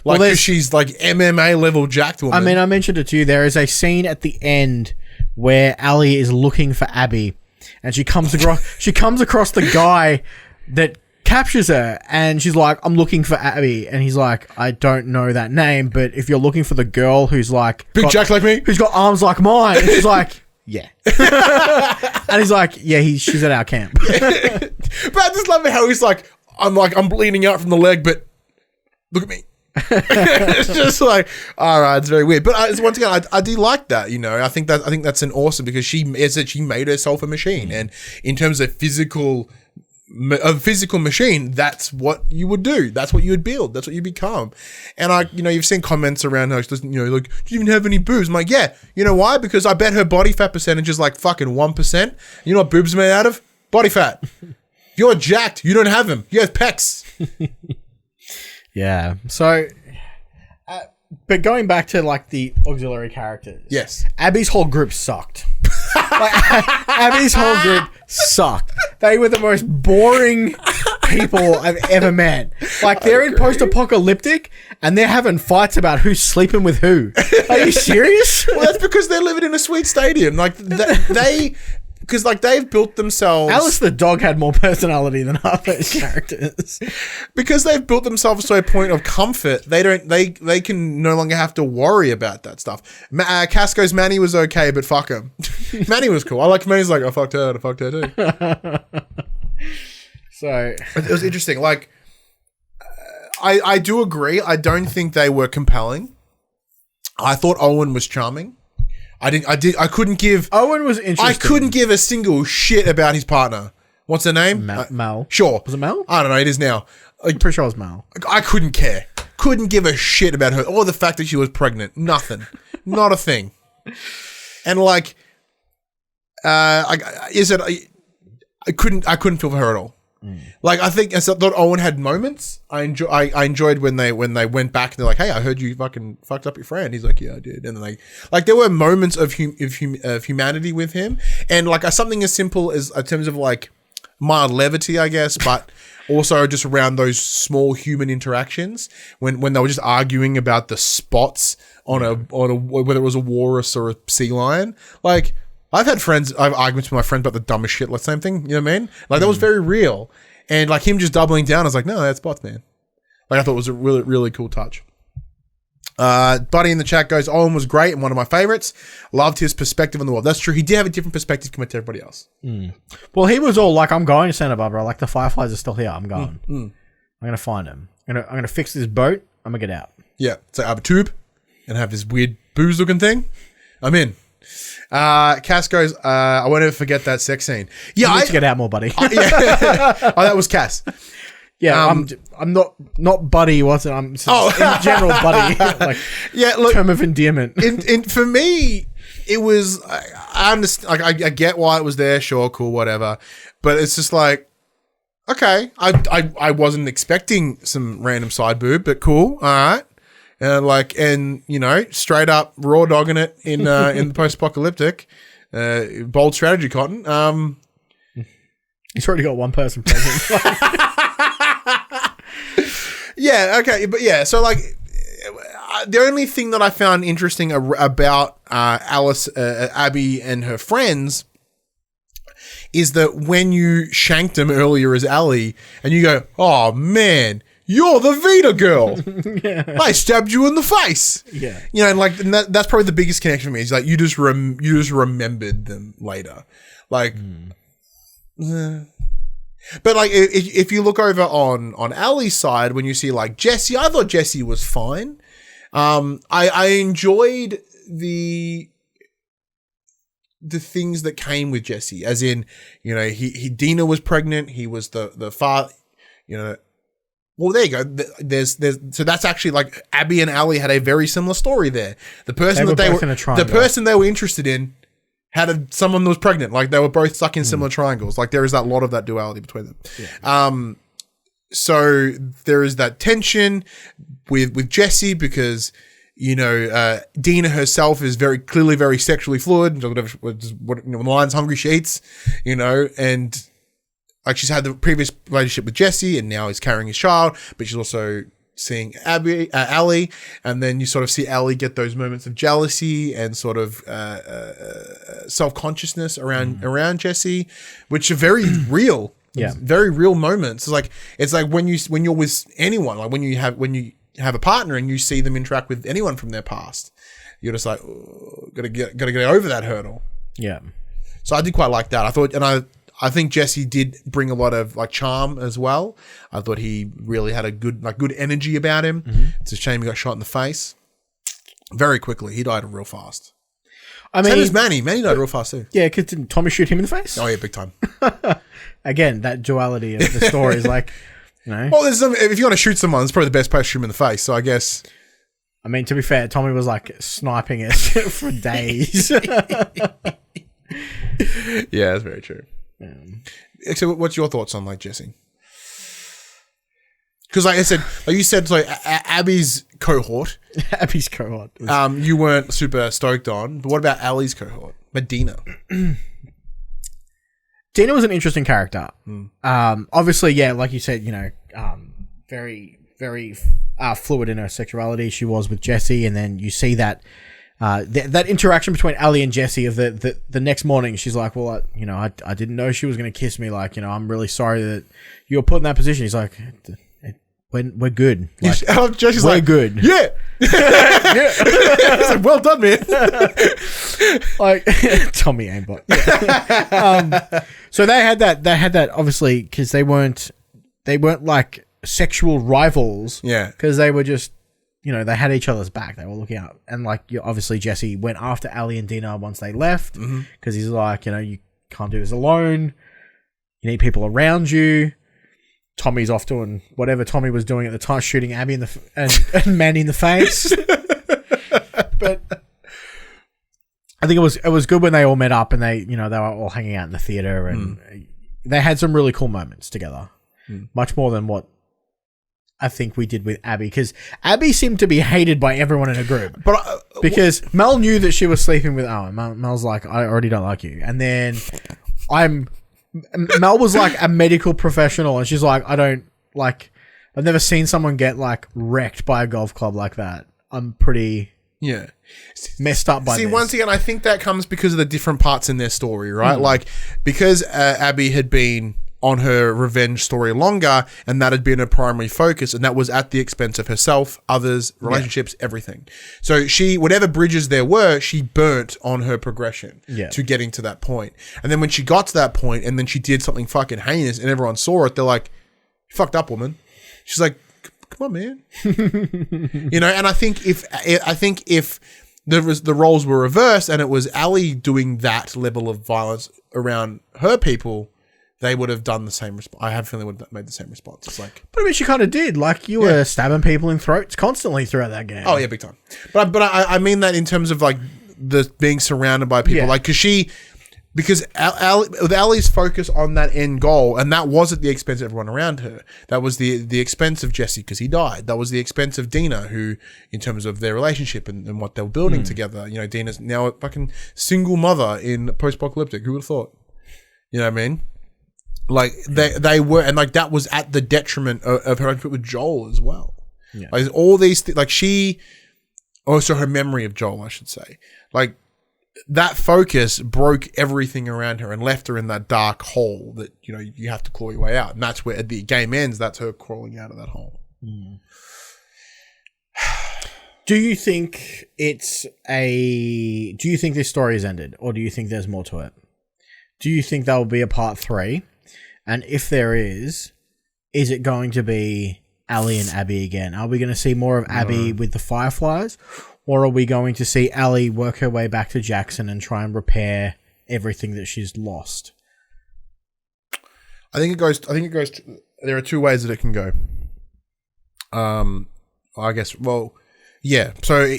Like, well, she's like MMA level jacked woman. I mean, I mentioned it to you. There is a scene at the end where Ali is looking for Abby, and she comes across the guy that captures her, and she's like, "I'm looking for Abby," and he's like, "I don't know that name, but if you're looking for the girl who's like big jack like me, who's got arms like mine," and she's like, yeah. And he's like, yeah, she's at our camp. But I just love it how he's like, I'm bleeding out from the leg, but look at me. It's just like, all right, it's very weird. But once again, I do like that. I think that's an awesome, because she made herself a machine, and in terms of a physical machine, that's what you would do. That's what you would build. That's what you become. And you've seen comments around her, like, do you even have any boobs? I'm like, yeah. You know why? Because I bet her body fat percentage is like fucking 1%. You know what boobs are made out of? Body fat. You're jacked. You don't have them. You have pecs. Yeah. So, but going back to like the auxiliary characters. Yes. Abby's whole group sucked. Abby's whole group sucked. They were the most boring people I've ever met. Like, they're in post-apocalyptic and they're having fights about who's sleeping with who. Are you serious? Well, that's because they're living in a sweet stadium. Like, because like they've built themselves. Alice the dog had more personality than half those characters. Because they've built themselves to a point of comfort. They can no longer have to worry about that stuff. Casco's Manny was okay, but fuck him. Manny was cool. I like Manny's like, I fucked her too. So it was interesting. Like, I do agree. I don't think they were compelling. I thought Owen was charming. I couldn't give. Owen was interesting. I couldn't give a single shit about his partner. What's her name? Mel. Sure. Was it Mel? I don't know. It is now. I'm pretty sure it was Mel. I couldn't care. Couldn't give a shit about her or the fact that she was pregnant. Nothing. Not a thing. And like, I couldn't feel for her at all. Like, I thought Owen had moments. I enjoyed when they went back and they're like, "Hey, I heard you fucking fucked up your friend." He's like, "Yeah, I did." And then like there were moments of humanity with him, and like something as simple as in terms of like mild levity, I guess, but also just around those small human interactions when they were just arguing about the spots on a whether it was a walrus or a sea lion. Like, I've arguments with my friends about the dumbest shit, like same thing, you know what I mean? Like, that was very real. And like him just doubling down, I was like, no, that's bots, man. Like, I thought it was a really, really cool touch. Buddy in the chat goes, Owen was great and one of my favorites. Loved his perspective on the world. That's true. He did have a different perspective compared to everybody else. Well, he was all like, I'm going to Santa Barbara. Like, the Fireflies are still here. I'm going. I'm going to find him. I'm going to fix this boat. I'm going to get out. Yeah. So I have a tube and have this weird booze looking thing. I'm in. Cass goes, I won't ever forget that sex scene. Yeah, I need to get out more, buddy. Yeah. Oh, that was Cass. Yeah, I'm not buddy. Wasn't I'm in general buddy. Like, yeah, look, term of endearment. For me, it was. I understand. Like, I get why it was there. Sure, cool, whatever. But it's just like, okay, I wasn't expecting some random side boob, but cool, all right. And you know, straight up raw dogging it in the post-apocalyptic, bold strategy, Cotton. He's already got one person pregnant. Yeah, okay, but yeah, so like, the only thing that I found interesting about Alice, Abby, and her friends is that when you shanked him earlier as Ellie, and you go, "Oh man, you're the Vita girl. Yeah. I stabbed you in the face." Yeah, you know, and like, and that's probably the biggest connection for me. Is like you just remembered them later, like. But like, if you look over on Allie's side, when you see like Jesse, I thought Jesse was fine. I enjoyed the things that came with Jesse, as in, you know, Dina was pregnant. He was the father, you know. Well, there you go. There's so that's actually like Abby and Allie had a very similar story there. The person the person they were interested in had someone that was pregnant. Like, they were both stuck in similar triangles. Like, there is that lot of that duality between them. Yeah. So there is that tension with Jesse because, you know, Dina herself is very clearly very sexually fluid. When the lion's hungry, she eats, you know, and like, she's had the previous relationship with Jesse and now is carrying his child, but she's also seeing Allie, and then you sort of see Allie get those moments of jealousy and sort of self-consciousness around Jesse, which are very real. Yeah, very real moments. It's like when you're with anyone, like when you have a partner and you see them interact with anyone from their past, you're just like, oh, gotta get over that hurdle. Yeah. So I did quite like that. I thought, and I think Jesse did bring a lot of like charm as well. I thought he really had a good energy about him. Mm-hmm. It's a shame he got shot in the face very quickly. He died real fast. I mean, same as Manny. Manny died real fast too. Yeah, didn't Tommy shoot him in the face? Oh yeah, big time. Again, that duality of the story is like, you know. Well, if you want to shoot someone, it's probably the best place to shoot him in the face. So I guess. I mean, to be fair, Tommy was like sniping it for days. Yeah, that's very true. So what's your thoughts on like Jesse? Because like I said, like you said, so Abby's cohort. You weren't super stoked on, but what about Allie's cohort? But Dina. Dina was an interesting character. Obviously, yeah, like you said, you know, very, very fluid in her sexuality. She was with Jesse, and then you see that that interaction between Allie and Jesse of the next morning. She's like, well, I didn't know she was going to kiss me. Like, you know, I'm really sorry that you were put in that position. He's like, we're good. Like, Jesse's we're like, good. Yeah. Yeah. He's like, well done, man. Like, Tommy aimbot. Yeah. So they had that obviously because they weren't like sexual rivals. Yeah. Because they were just they had each other's back. They were looking out. And, like, obviously Jesse went after Ali and Dina once they left because he's like, you can't do this alone. You need people around you. Tommy's off doing whatever Tommy was doing at the time, shooting Abby and Manny in the face. But I think it was good when they all met up and they were all hanging out in the theater and they had some really cool moments together. Much more than what I think we did with Abby, because Abby seemed to be hated by everyone in a group. But because Mel knew that she was sleeping with Owen. Mel's like, I already don't like you. And then Mel was like a medical professional, and she's like, I've never seen someone get like wrecked by a golf club like that. I'm pretty messed up by this. Once again, I think that comes because of the different parts in their story, right? Like, because Abby had been on her revenge story longer, and that had been her primary focus, and that was at the expense of herself, others, relationships, everything. So whatever bridges there were, she burnt on her progression to getting to that point. And then when she got to that point, and then she did something fucking heinous, and everyone saw it, they're like, "You fucked up, woman." She's like, "Come on, man." And I think if the roles were reversed, and it was Ali doing that level of violence around her people, they would have done the same response. I have a feeling they would have made the same response. It's like, but I mean, she kind of did. Like, you were stabbing people in throats constantly throughout that game. Oh yeah, big time. But I mean that in terms of like the being surrounded by people, like because Ali's focus on that end goal, and that was at the expense of everyone around her. That was the expense of Jesse because he died. That was the expense of Dina, who, in terms of their relationship and what they were building together. Dina's now a fucking single mother in post-apocalyptic. Who would have thought? You know what I mean? Like they were, and like that was at the detriment of her relationship with Joel as well. Yeah. Like all these like her memory of Joel, I should say. Like that focus broke everything around her and left her in that dark hole that you have to claw your way out, and that's where the game ends. That's her crawling out of that hole. Do you think this story is ended, or do you think there's more to it? Do you think there will be a part 3? And if there is it going to be Ali and Abby again? Are we going to see more of Abby with the Fireflies? Or are we going to see Ali work her way back to Jackson and try and repair everything that she's lost? I think it goes, there are two ways that it can go. I guess, well, yeah. So,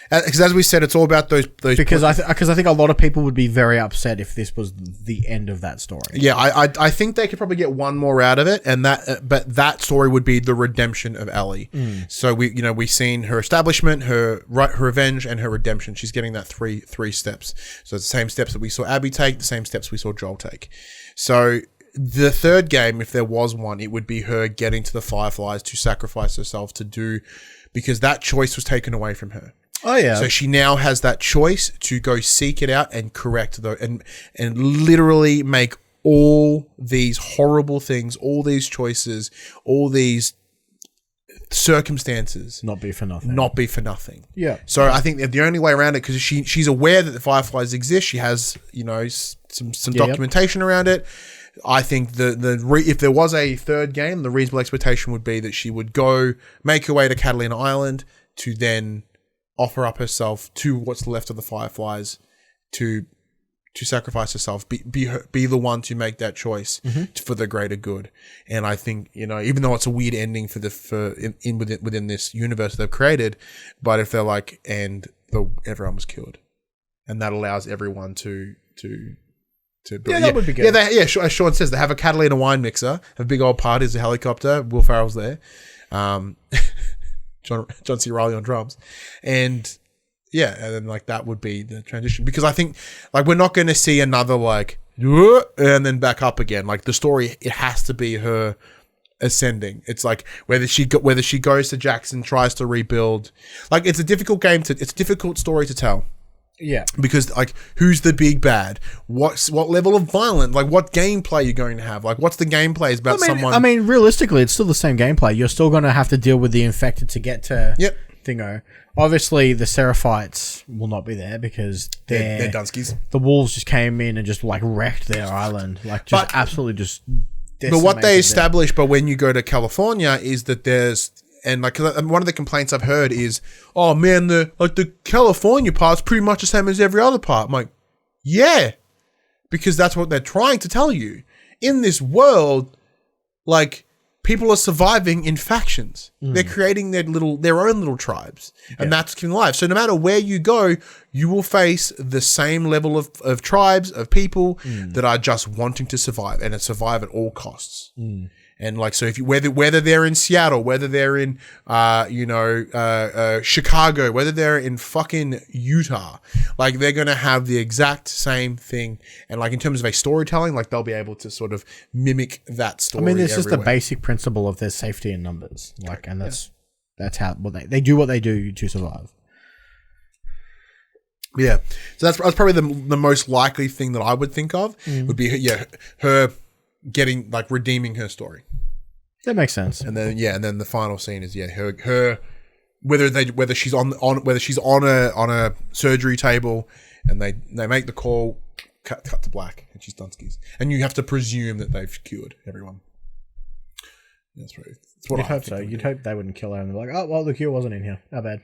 because as we said, it's all about those. Because I think a lot of people would be very upset if this was the end of that story. Yeah, I think they could probably get one more out of it, and but that story would be the redemption of Ellie. So we've seen her establishment, her revenge, and her redemption. She's getting that three steps. So it's the same steps that we saw Abby take, the same steps we saw Joel take. So the third game, if there was one, it would be her getting to the Fireflies to sacrifice herself because that choice was taken away from her. Oh yeah. So she now has that choice to go seek it out and correct and literally make all these horrible things, all these choices, all these circumstances not be for nothing. Yeah. So I think that the only way around it, because she's aware that the Fireflies exist, she has some documentation around it. I think if there was a third game, the reasonable expectation would be that she would go make her way to Catalina Island to then offer up herself to what's left of the Fireflies to sacrifice herself, be the one to make that choice for the greater good. And I think, even though it's a weird ending within this universe they've created, but if they're like, everyone was killed, and that allows everyone to build. Yeah, that would be good. As Sean says, they have a Catalina wine mixer, have a big old party, there's a helicopter, Will Ferrell's there. John C. Reilly on drums, and then like that would be the transition, because I think like we're not going to see another like and then back up again. Like the story, it has to be her ascending. It's like whether she goes to Jackson, tries to rebuild. Like it's a difficult story to tell. Yeah, because like who's the big bad? What level of violence? Like what gameplay you're going to have? Like what's the gameplay is about someone? I mean, realistically, it's still the same gameplay. You're still going to have to deal with the infected to get to Thingo. Obviously, the Seraphites will not be there because they're Dunskies. The wolves just came in and just like wrecked their island, like absolutely just. But what they establish, but when you go to California, is that there's And like, 'cause one of the complaints I've heard is, oh man, the California part's pretty much the same as every other part. I'm like, yeah, because that's what they're trying to tell you. In this world, like, people are surviving in factions. They're creating their own little tribes, and that's killing life. So no matter where you go, you will face the same level of tribes of people that are just wanting to survive and survive at all costs. And like, so if you, whether they're in Seattle, whether they're in, Chicago, whether they're in fucking Utah, like they're going to have the exact same thing. And like in terms of a storytelling, like they'll be able to sort of mimic that story. I mean, it's just the basic principle of their safety in numbers. Like, and that's how they do what they do to survive. Yeah. So that's probably the most likely thing that I would think of would be, her getting, like, redeeming her story. That makes sense. And then the final scene is her whether she's on a surgery table and they make the call, cut to black, and she's done skis, and you have to presume that they've cured everyone. That's right. That's what You'd hope so. You'd hope they wouldn't kill her and be like, oh well, the cure wasn't in here. How bad.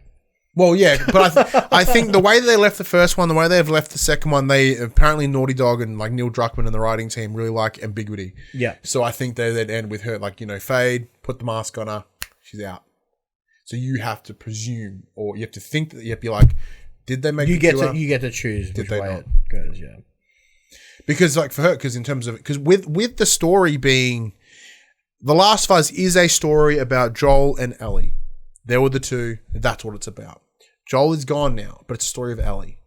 Well, yeah, but I think the way they left the first one, the way they've left the second one, they apparently Naughty Dog and like Neil Druckmann and the writing team really like ambiguity. Yeah. So I think they'd end with her, like, fade, put the mask on her, she's out. So you have to presume, or you have to think that you have to be like, did they make you get to choose which way it goes, yeah. Because like for her, because with the story being, The Last of Us is a story about Joel and Ellie. There were the two. That's what it's about. Joel is gone now, but it's a story of Ellie.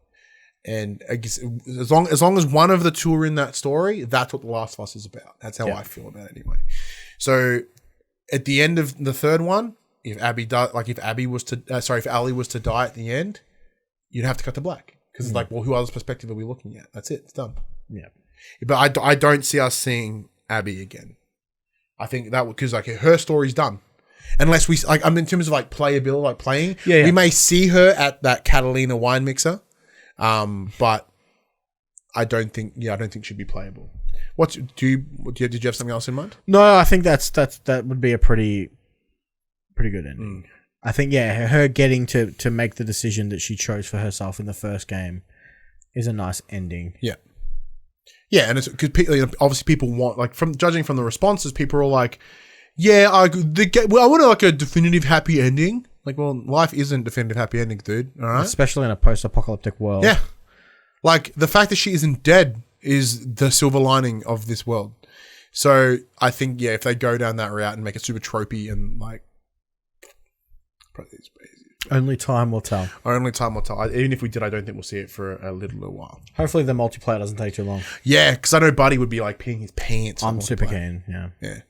And I guess as long as one of the two are in that story, that's what The Last of Us is about. That's how I feel about it anyway. So at the end of the third one, if Ellie was to die at the end, you'd have to cut to black because it's like, well, who else's perspective are we looking at? That's it. It's done. Yeah. But I don't see us seeing Abby again. I think that because like her story's done. Unless we like, in terms of like playability, like playing, we may see her at that Catalina wine mixer, but I don't think she'd be playable. Did you have something else in mind? No, I think that would be a pretty good ending. I think her getting to make the decision that she chose for herself in the first game is a nice ending. Yeah. Yeah, and it's because obviously people want, like, from judging from the responses, people are all like, I want like a definitive happy ending. Like, well, life isn't definitive happy ending, dude. All right, especially in a post-apocalyptic world. Yeah, like the fact that she isn't dead is the silver lining of this world. So I think if they go down that route and make it super tropey and like, only time will tell. Only time will tell. Even if we did, I don't think we'll see it for a little while. Hopefully, the multiplayer doesn't take too long. Yeah, because I know Buddy would be like peeing his pants. I'm super keen. Yeah.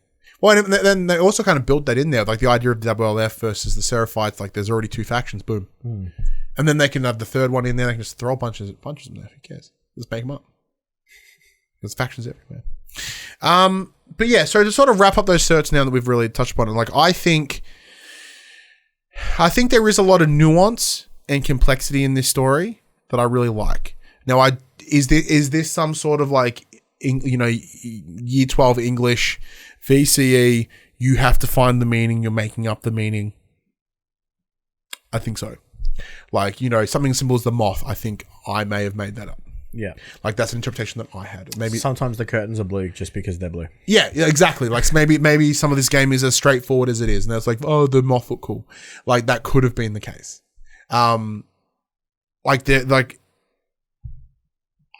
Well, and then they also kind of built that in there, like the idea of the WLF versus the Seraphites. Like, there's already two factions. Boom, and then they can have the third one in there. They can just throw punches in there. Who cares? Just make them up. There's factions everywhere. But yeah, so to sort of wrap up those certs now that we've really touched upon it, like I think there is a lot of nuance and complexity in this story that I really like. Now, is this some sort of like, year 12 English VCE? You have to find the meaning. You're making up the meaning. I think so. Like, something as simple as the moth. I think I may have made that up. Yeah. Like, that's an interpretation that I had. Maybe sometimes the curtains are blue just because they're blue. Yeah, exactly. Like, maybe some of this game is as straightforward as it is, and it's like, oh, the moth look cool. Like, that could have been the case. I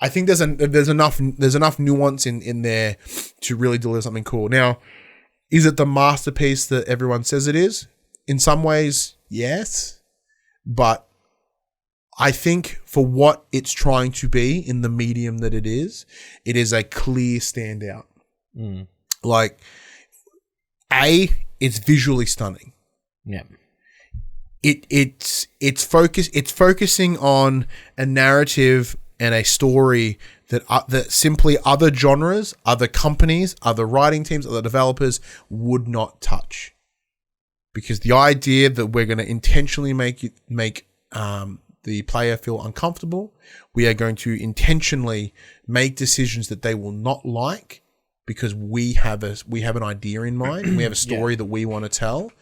think there's enough nuance in there to really deliver something cool. Now, is it the masterpiece that everyone says it is? In some ways, yes, but I think for what it's trying to be in the medium that it is a clear standout. Like, it's visually stunning. Yeah. It's focusing on a narrative and a story that simply other genres, other companies, other writing teams, other developers would not touch. Because the idea that we're going to intentionally make the player feel uncomfortable, we are going to intentionally make decisions that they will not like because we have an idea in mind, we have a story that we want to tell.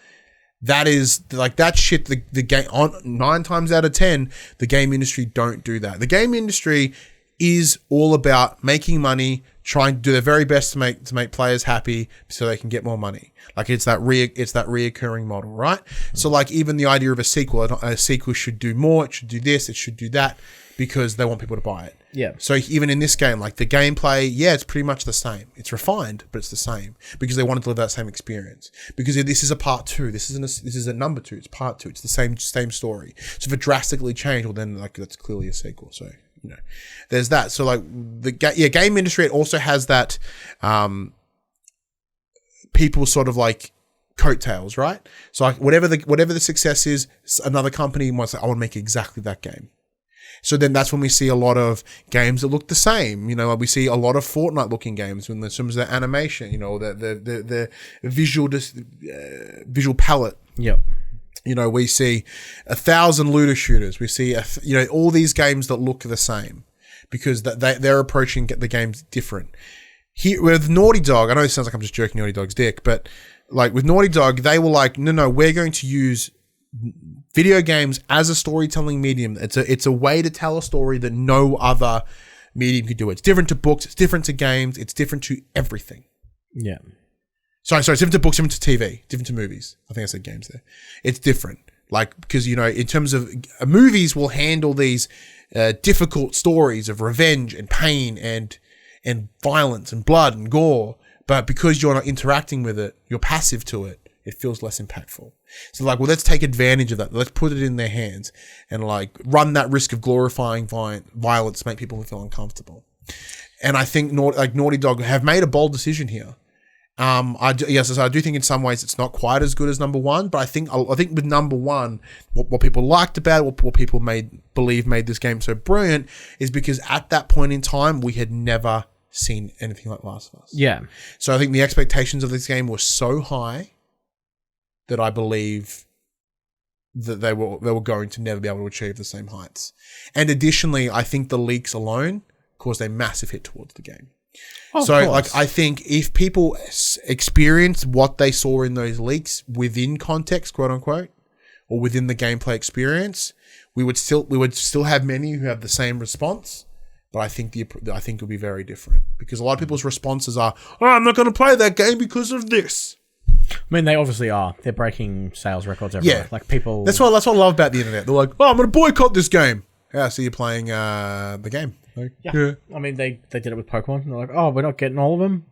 That is like that shit. The game on 9 times out of 10, the game industry don't do that. The game industry is all about making money, trying to do their very best to make players happy so they can get more money. Like it's that reoccurring model, right? So like even the idea of a sequel should do more, it should do this, it should do that, because they want people to buy it. Yeah. So even in this game, like the gameplay, yeah, it's pretty much the same. It's refined, but it's the same because they want to deliver that same experience. Because this is a part 2. This is a number 2. It's part 2. It's the same story. So if it drastically changed, well then like that's clearly a sequel. So there's that. So like game industry, it also has that people sort of like coattails, right? So like whatever the success is, another company might say, I want to make exactly that game. So then that's when we see a lot of games that look the same. We see a lot of Fortnite looking games when there's some of the animation, the visual palette. Yep. We see 1,000 looter shooters. We see, all these games that look the same because they're approaching the games different. Here with Naughty Dog, I know it sounds like I'm just jerking Naughty Dog's dick, but like with Naughty Dog, they were like, no, we're going to use video games as a storytelling medium. It's a way to tell a story that no other medium could do. It's different to books. It's different to games. It's different to everything. Yeah. Sorry. It's different to books, different to TV, different to movies. I think I said games there. It's different. Like, because, in terms of movies will handle these difficult stories of revenge and pain and violence and blood and gore. But because you're not interacting with it, you're passive to it, it feels less impactful. So like, well, let's take advantage of that. Let's put it in their hands and like run that risk of glorifying violence, make people feel uncomfortable. And I think Naughty Dog have made a bold decision here. I do think in some ways it's not quite as good as number 1, but I think with number 1, what people liked about it, what people made this game so brilliant is because at that point in time, we had never seen anything like Last of Us. Yeah. So I think the expectations of this game were so high that I believe that they were going to never be able to achieve the same heights. And additionally, I think the leaks alone caused a massive hit towards the game. Oh, so like I think if people experience what they saw in those leaks within context, quote unquote, or within the gameplay experience, we would still have many who have the same response. But I think it'll be very different because a lot of people's responses are, "Oh, I'm not going to play that game because of this." I mean, they obviously are. They're breaking sales records everywhere. Yeah, like people. That's what I love about the internet. They're like, "Oh, I'm going to boycott this game." Yeah, so you're playing the game. Like, yeah. I mean, they did it with Pokemon. They're like, "Oh, we're not getting all of them.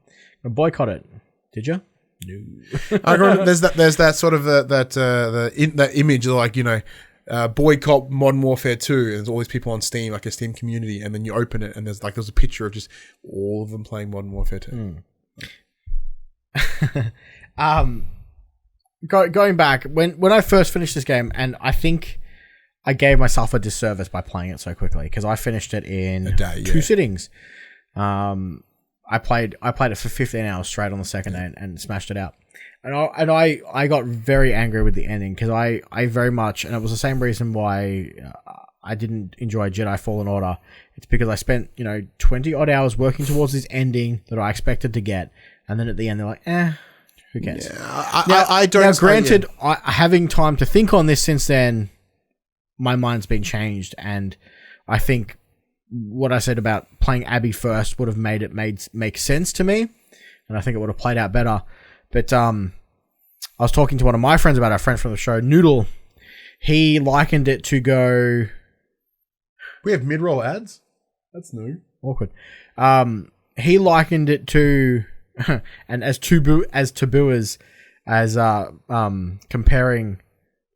We're gonna boycott it." Did you? No. I remember there's that sort of that image of like boycott Modern Warfare 2, and there's all these people on Steam, like a Steam community, and then you open it and there's a picture of just all of them playing Modern Warfare 2. Going back, when I first finished this game, and I think I gave myself a disservice by playing it so quickly because I finished it in a day, 2 sittings. I played it for 15 hours straight on the second day and smashed it out. And I got very angry with the ending because I very much, and it was the same reason why I didn't enjoy Jedi Fallen Order. It's because I spent 20 odd hours working towards this ending that I expected to get, and then at the end they're like, who cares? Yeah, I don't. Now, granted, having time to think on this since then, my mind's been changed, and I think what I said about playing Abby first would have made it make sense to me, and I think it would have played out better. But I was talking to one of my friends about, our friend from the show, Noodle. He likened it to go. We have mid-roll ads. That's new. Awkward. He likened it to, and as taboo as comparing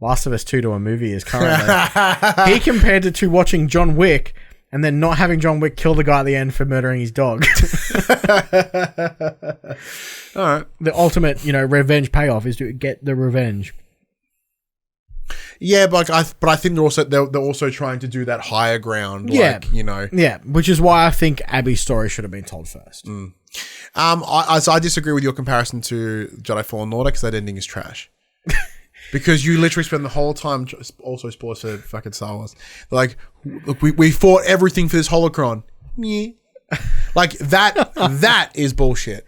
Last of Us 2 to a movie is currently. He compared it to watching John Wick and then not having John Wick kill the guy at the end for murdering his dog. All right. The ultimate, revenge payoff is to get the revenge. Yeah, but I think they're also trying to do that higher ground. Yeah, Yeah, which is why I think Abby's story should have been told first. I disagree with your comparison to Jedi Fallen Order because that ending is trash. Because you literally spend the whole time, also spoilers for fucking Star Wars. Like, look, we fought everything for this holocron. Yeah. Like that is bullshit.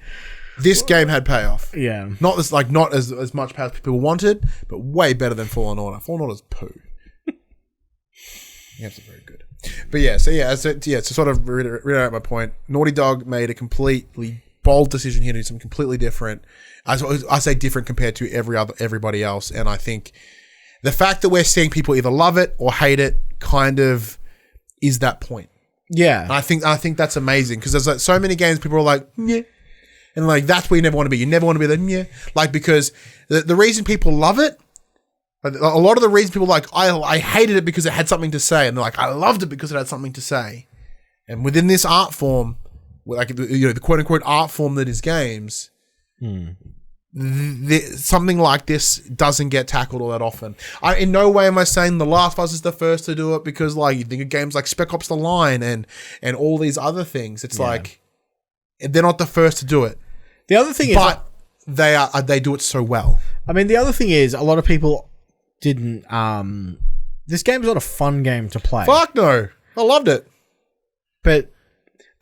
this game had payoff. Yeah. Not as much payoff as people wanted, but way better than Fallen Order. Fallen Order's poo. Yeah, it's very good. But yeah, to sort of reiterate my point, Naughty Dog made a completely bold decision here to do something completely different. I say different compared to everybody else, and I think the fact that we're seeing people either love it or hate it kind of is that point. Yeah. And I think that's amazing because there's like so many games people are like, yeah. And like that's where you never want to be. You never want to be the yeah. Like because the reason people love it, a lot of the reasons people are like, I hated it because it had something to say, and they're like, I loved it because it had something to say. And within this art form, like the quote unquote art form that is games, something like this doesn't get tackled all that often. In no way am I saying The Last of Us is the first to do it because like you think of games like Spec Ops: The Line and all these other things. It's like they're not the first to do it. The other thing but they do it so well. I mean, the other thing is a lot of people didn't. This game's not a fun game to play. Fuck no, I loved it. But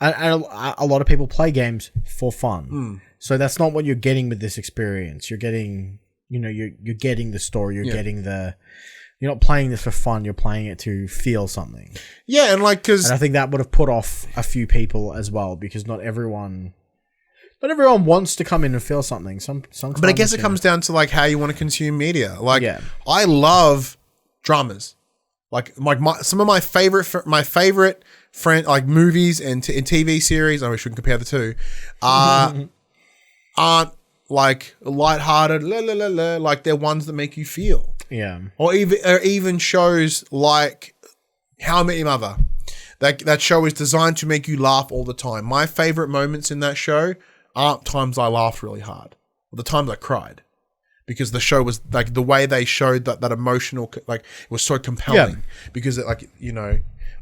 a lot of people play games for fun. So that's not what you're getting with this experience. You're getting, you're getting the story. You're getting you're not playing this for fun. You're playing it to feel something. Yeah, and and I think that would have put off a few people as well because not everyone wants to come in and feel something. Sometimes, but I guess it comes down to like how you want to consume media. Like, I love dramas. Like some of my favorite friend like movies and TV series. I shouldn't compare the two. Aren't like lighthearted, like they're ones that make you feel. Yeah. Or even shows like How I Met Your Mother. That show is designed to make you laugh all the time. My favorite moments in that show aren't times I laughed really hard, or the times I cried, because the show was like the way they showed that emotional, like it was so compelling. Because it, like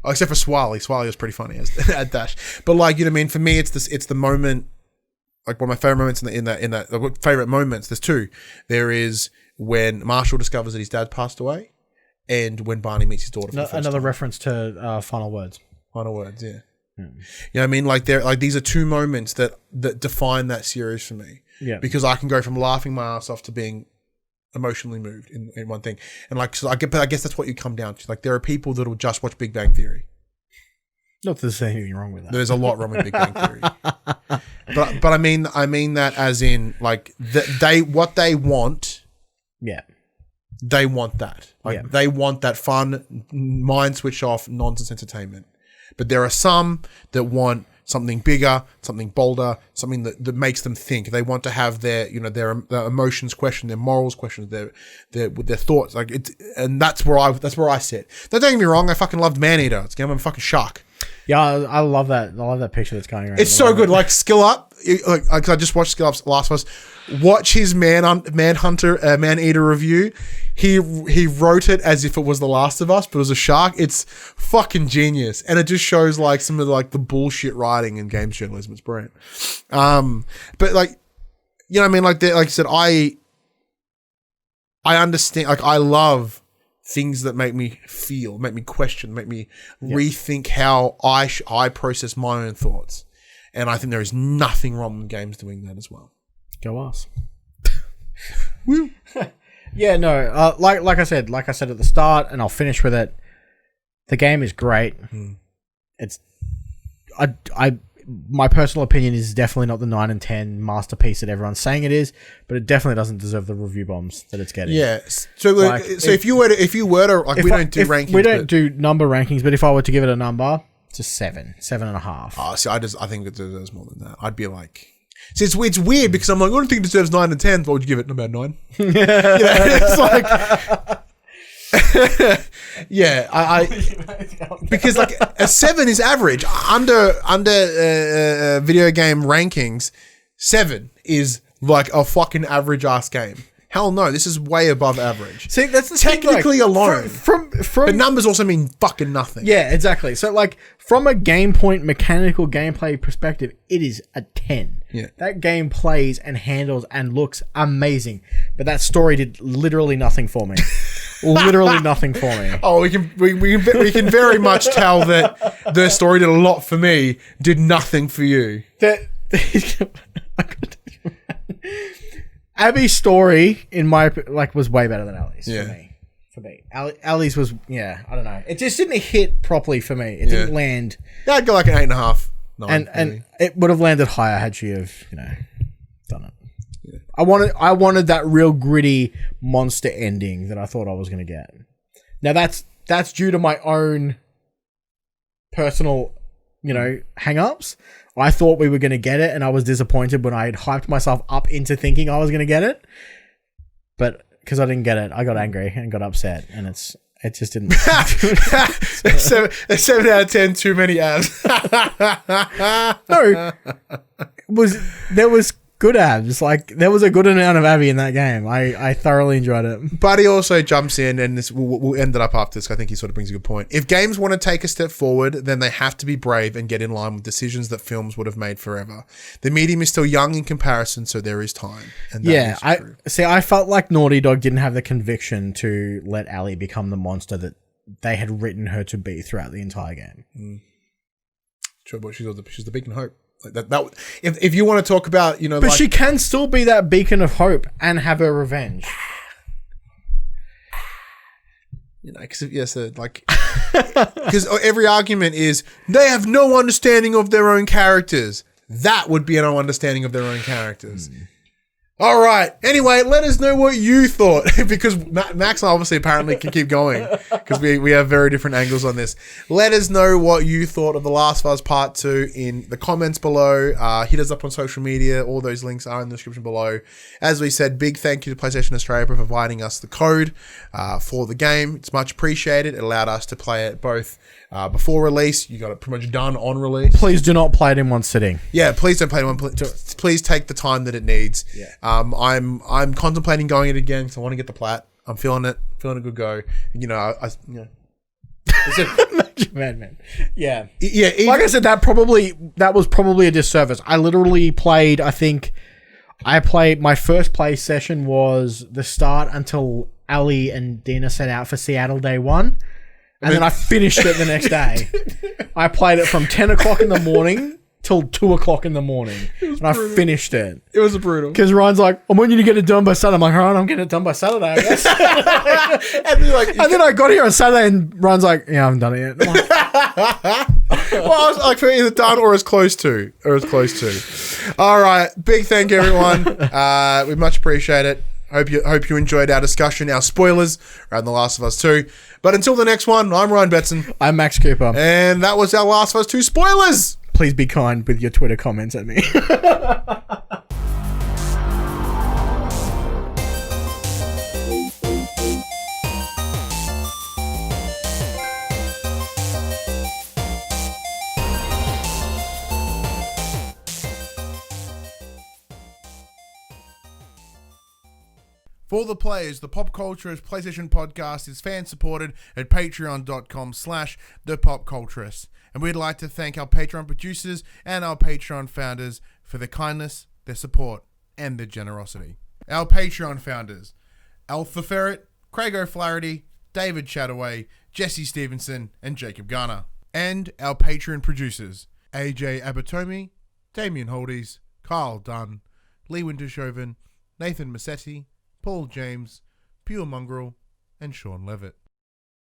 except for Swally was pretty funny at Dash. But like you know what I mean. For me, it's the moment. Like one of my favorite moments in that favorite moments. There's two. There is when Marshall discovers that his dad passed away, and when Barney meets his daughter. For the first another time. Reference to Final Words. Final Words, yeah. You know what I mean? Like these are two moments that define that series for me. Yeah. Because I can go from laughing my ass off to being emotionally moved in one thing. And like I guess that's what you come down to. Like there are people that will just watch Big Bang Theory. Not that there's anything wrong with that. There's a lot wrong with Big Bang Theory. But I mean that as in like what they want. Yeah. They want that. Like they want that fun, mind switch off nonsense entertainment. But there are some that want something bigger, something bolder, something that makes them think. They want to have their emotions questioned, their morals questioned, their thoughts. Like and that's where I sit. Don't get me wrong, I fucking loved Maneater. It's I'm a fucking shark. Yeah, I love that. I love that picture that's going around. It's so good. Like Skill Up. Like I just watched Skill Up's Last of Us. Watch his Maneater review. He wrote it as if it was The Last of Us, but it was a shark. It's fucking genius, and it just shows like some of the bullshit writing in games journalism. It's brilliant. But like, you know what I mean? Like I said, I understand. Like I love things that make me feel, make me question, make me rethink how I process my own thoughts. And I think there is nothing wrong with games doing that as well. Go us. Woo. Yeah, no. Like I said at the start, and I'll finish with it. The game is great. It's my personal opinion is definitely not the 9 and 10 masterpiece that everyone's saying it is, but it definitely doesn't deserve the review bombs that it's getting. Yeah. So if you were to like, we don't do rankings. We don't do number rankings, but if I were to give it a number, it's a 7.5. Oh, see, I think it deserves more than that. I'd be like, see, it's weird because I'm like, I don't think it deserves 9 and 10. What would you give it? About 9? It's like. Yeah, I because like a 7 is average under video game rankings. 7 is like a fucking average ass game. Hell no, this is way above average. See, that's the technically thing, like, alone. From but numbers also mean fucking nothing. Yeah, exactly. So like from a game point mechanical gameplay perspective, it is a 10. Yeah, that game plays and handles and looks amazing, but that story did literally nothing for me. Literally nothing for me. Oh, we can very much tell that the story did a lot for me, did nothing for you. Abby's story in my was way better than Ellie's Yeah. For me. Ellie's was I don't know. It just didn't hit properly for me. It didn't land. Yeah, I'd go like an 8.5. 9, And it would have landed higher had she have, done it. Yeah. I wanted that real gritty monster ending that I thought I was going to get. Now that's due to my own personal, hang-ups. I thought we were going to get it, and I was disappointed when I had hyped myself up into thinking I was going to get it. But because I didn't get it, I got angry and got upset, and it just didn't. 7 out of 10, too many abs. No, there was good abs. There was a good amount of Abby in that game. I thoroughly enjoyed it. But he also jumps in, and we'll end it up after this. I think he sort of brings a good point. If games want to take a step forward, then they have to be brave and get in line with decisions that films would have made forever. The medium is still young in comparison, so there is time. And that is true. I felt like Naughty Dog didn't have the conviction to let Ellie become the monster that they had written her to be throughout the entire game. True, but she's the beacon of hope. Like that if you want to talk about, but she can still be that beacon of hope and have her revenge. Because every argument is they have no understanding of their own characters. That would be no understanding of their own characters. All right. Anyway, let us know what you thought, because Max obviously apparently can keep going because we have very different angles on this. Let us know what you thought of The Last of Us Part 2 in the comments below. Hit us up on social media. All those links are in the description below. As we said, big thank you to PlayStation Australia for providing us the code for the game. It's much appreciated. It allowed us to play it both before release. You got it pretty much done on release. Please do not play it in one sitting. Yeah, please don't play it in one. Please take the time that it needs. Yeah. I'm contemplating going it again because I want to get the plat. I'm feeling a good go. Man. Yeah. Yeah. Like I said, that was probably a disservice. I literally played, my first play session was the start until Ali and Dina set out for Seattle day one. And then I finished it the next day. I played it from 10 o'clock in the morning till 2 o'clock in the morning. And brutal. I finished it. It was brutal. Because Ryan's like, I want you to get it done by Saturday. I'm like, all right, I'm getting it done by Saturday, I guess. and then I got here on Saturday and Ryan's like, yeah, I haven't done it yet. I'm like, well, I was like, either done or as close to. All right. Big thank you, everyone. We much appreciate it. Hope you enjoyed our discussion, our spoilers around The Last of Us 2. But until the next one, I'm Ryan Betson. I'm Max Cooper. And that was our Last of Us 2 spoilers. Please be kind with your Twitter comments at me. For the players, the PopCulturists PlayStation Podcast is fan-supported at patreon.com/thepopculturists. And we'd like to thank our Patreon producers and our Patreon founders for their kindness, their support, and their generosity. Our Patreon founders: Alpha Ferret, Craig O'Flaherty, David Chataway, Jesse Stevenson, and Jacob Garner. And our Patreon producers: AJ Abatomi, Damien Holdies, Kyle Dunn, Lee Wintershoven, Nathan Massetti, Paul James, Pure Mongrel, and Sean Levitt.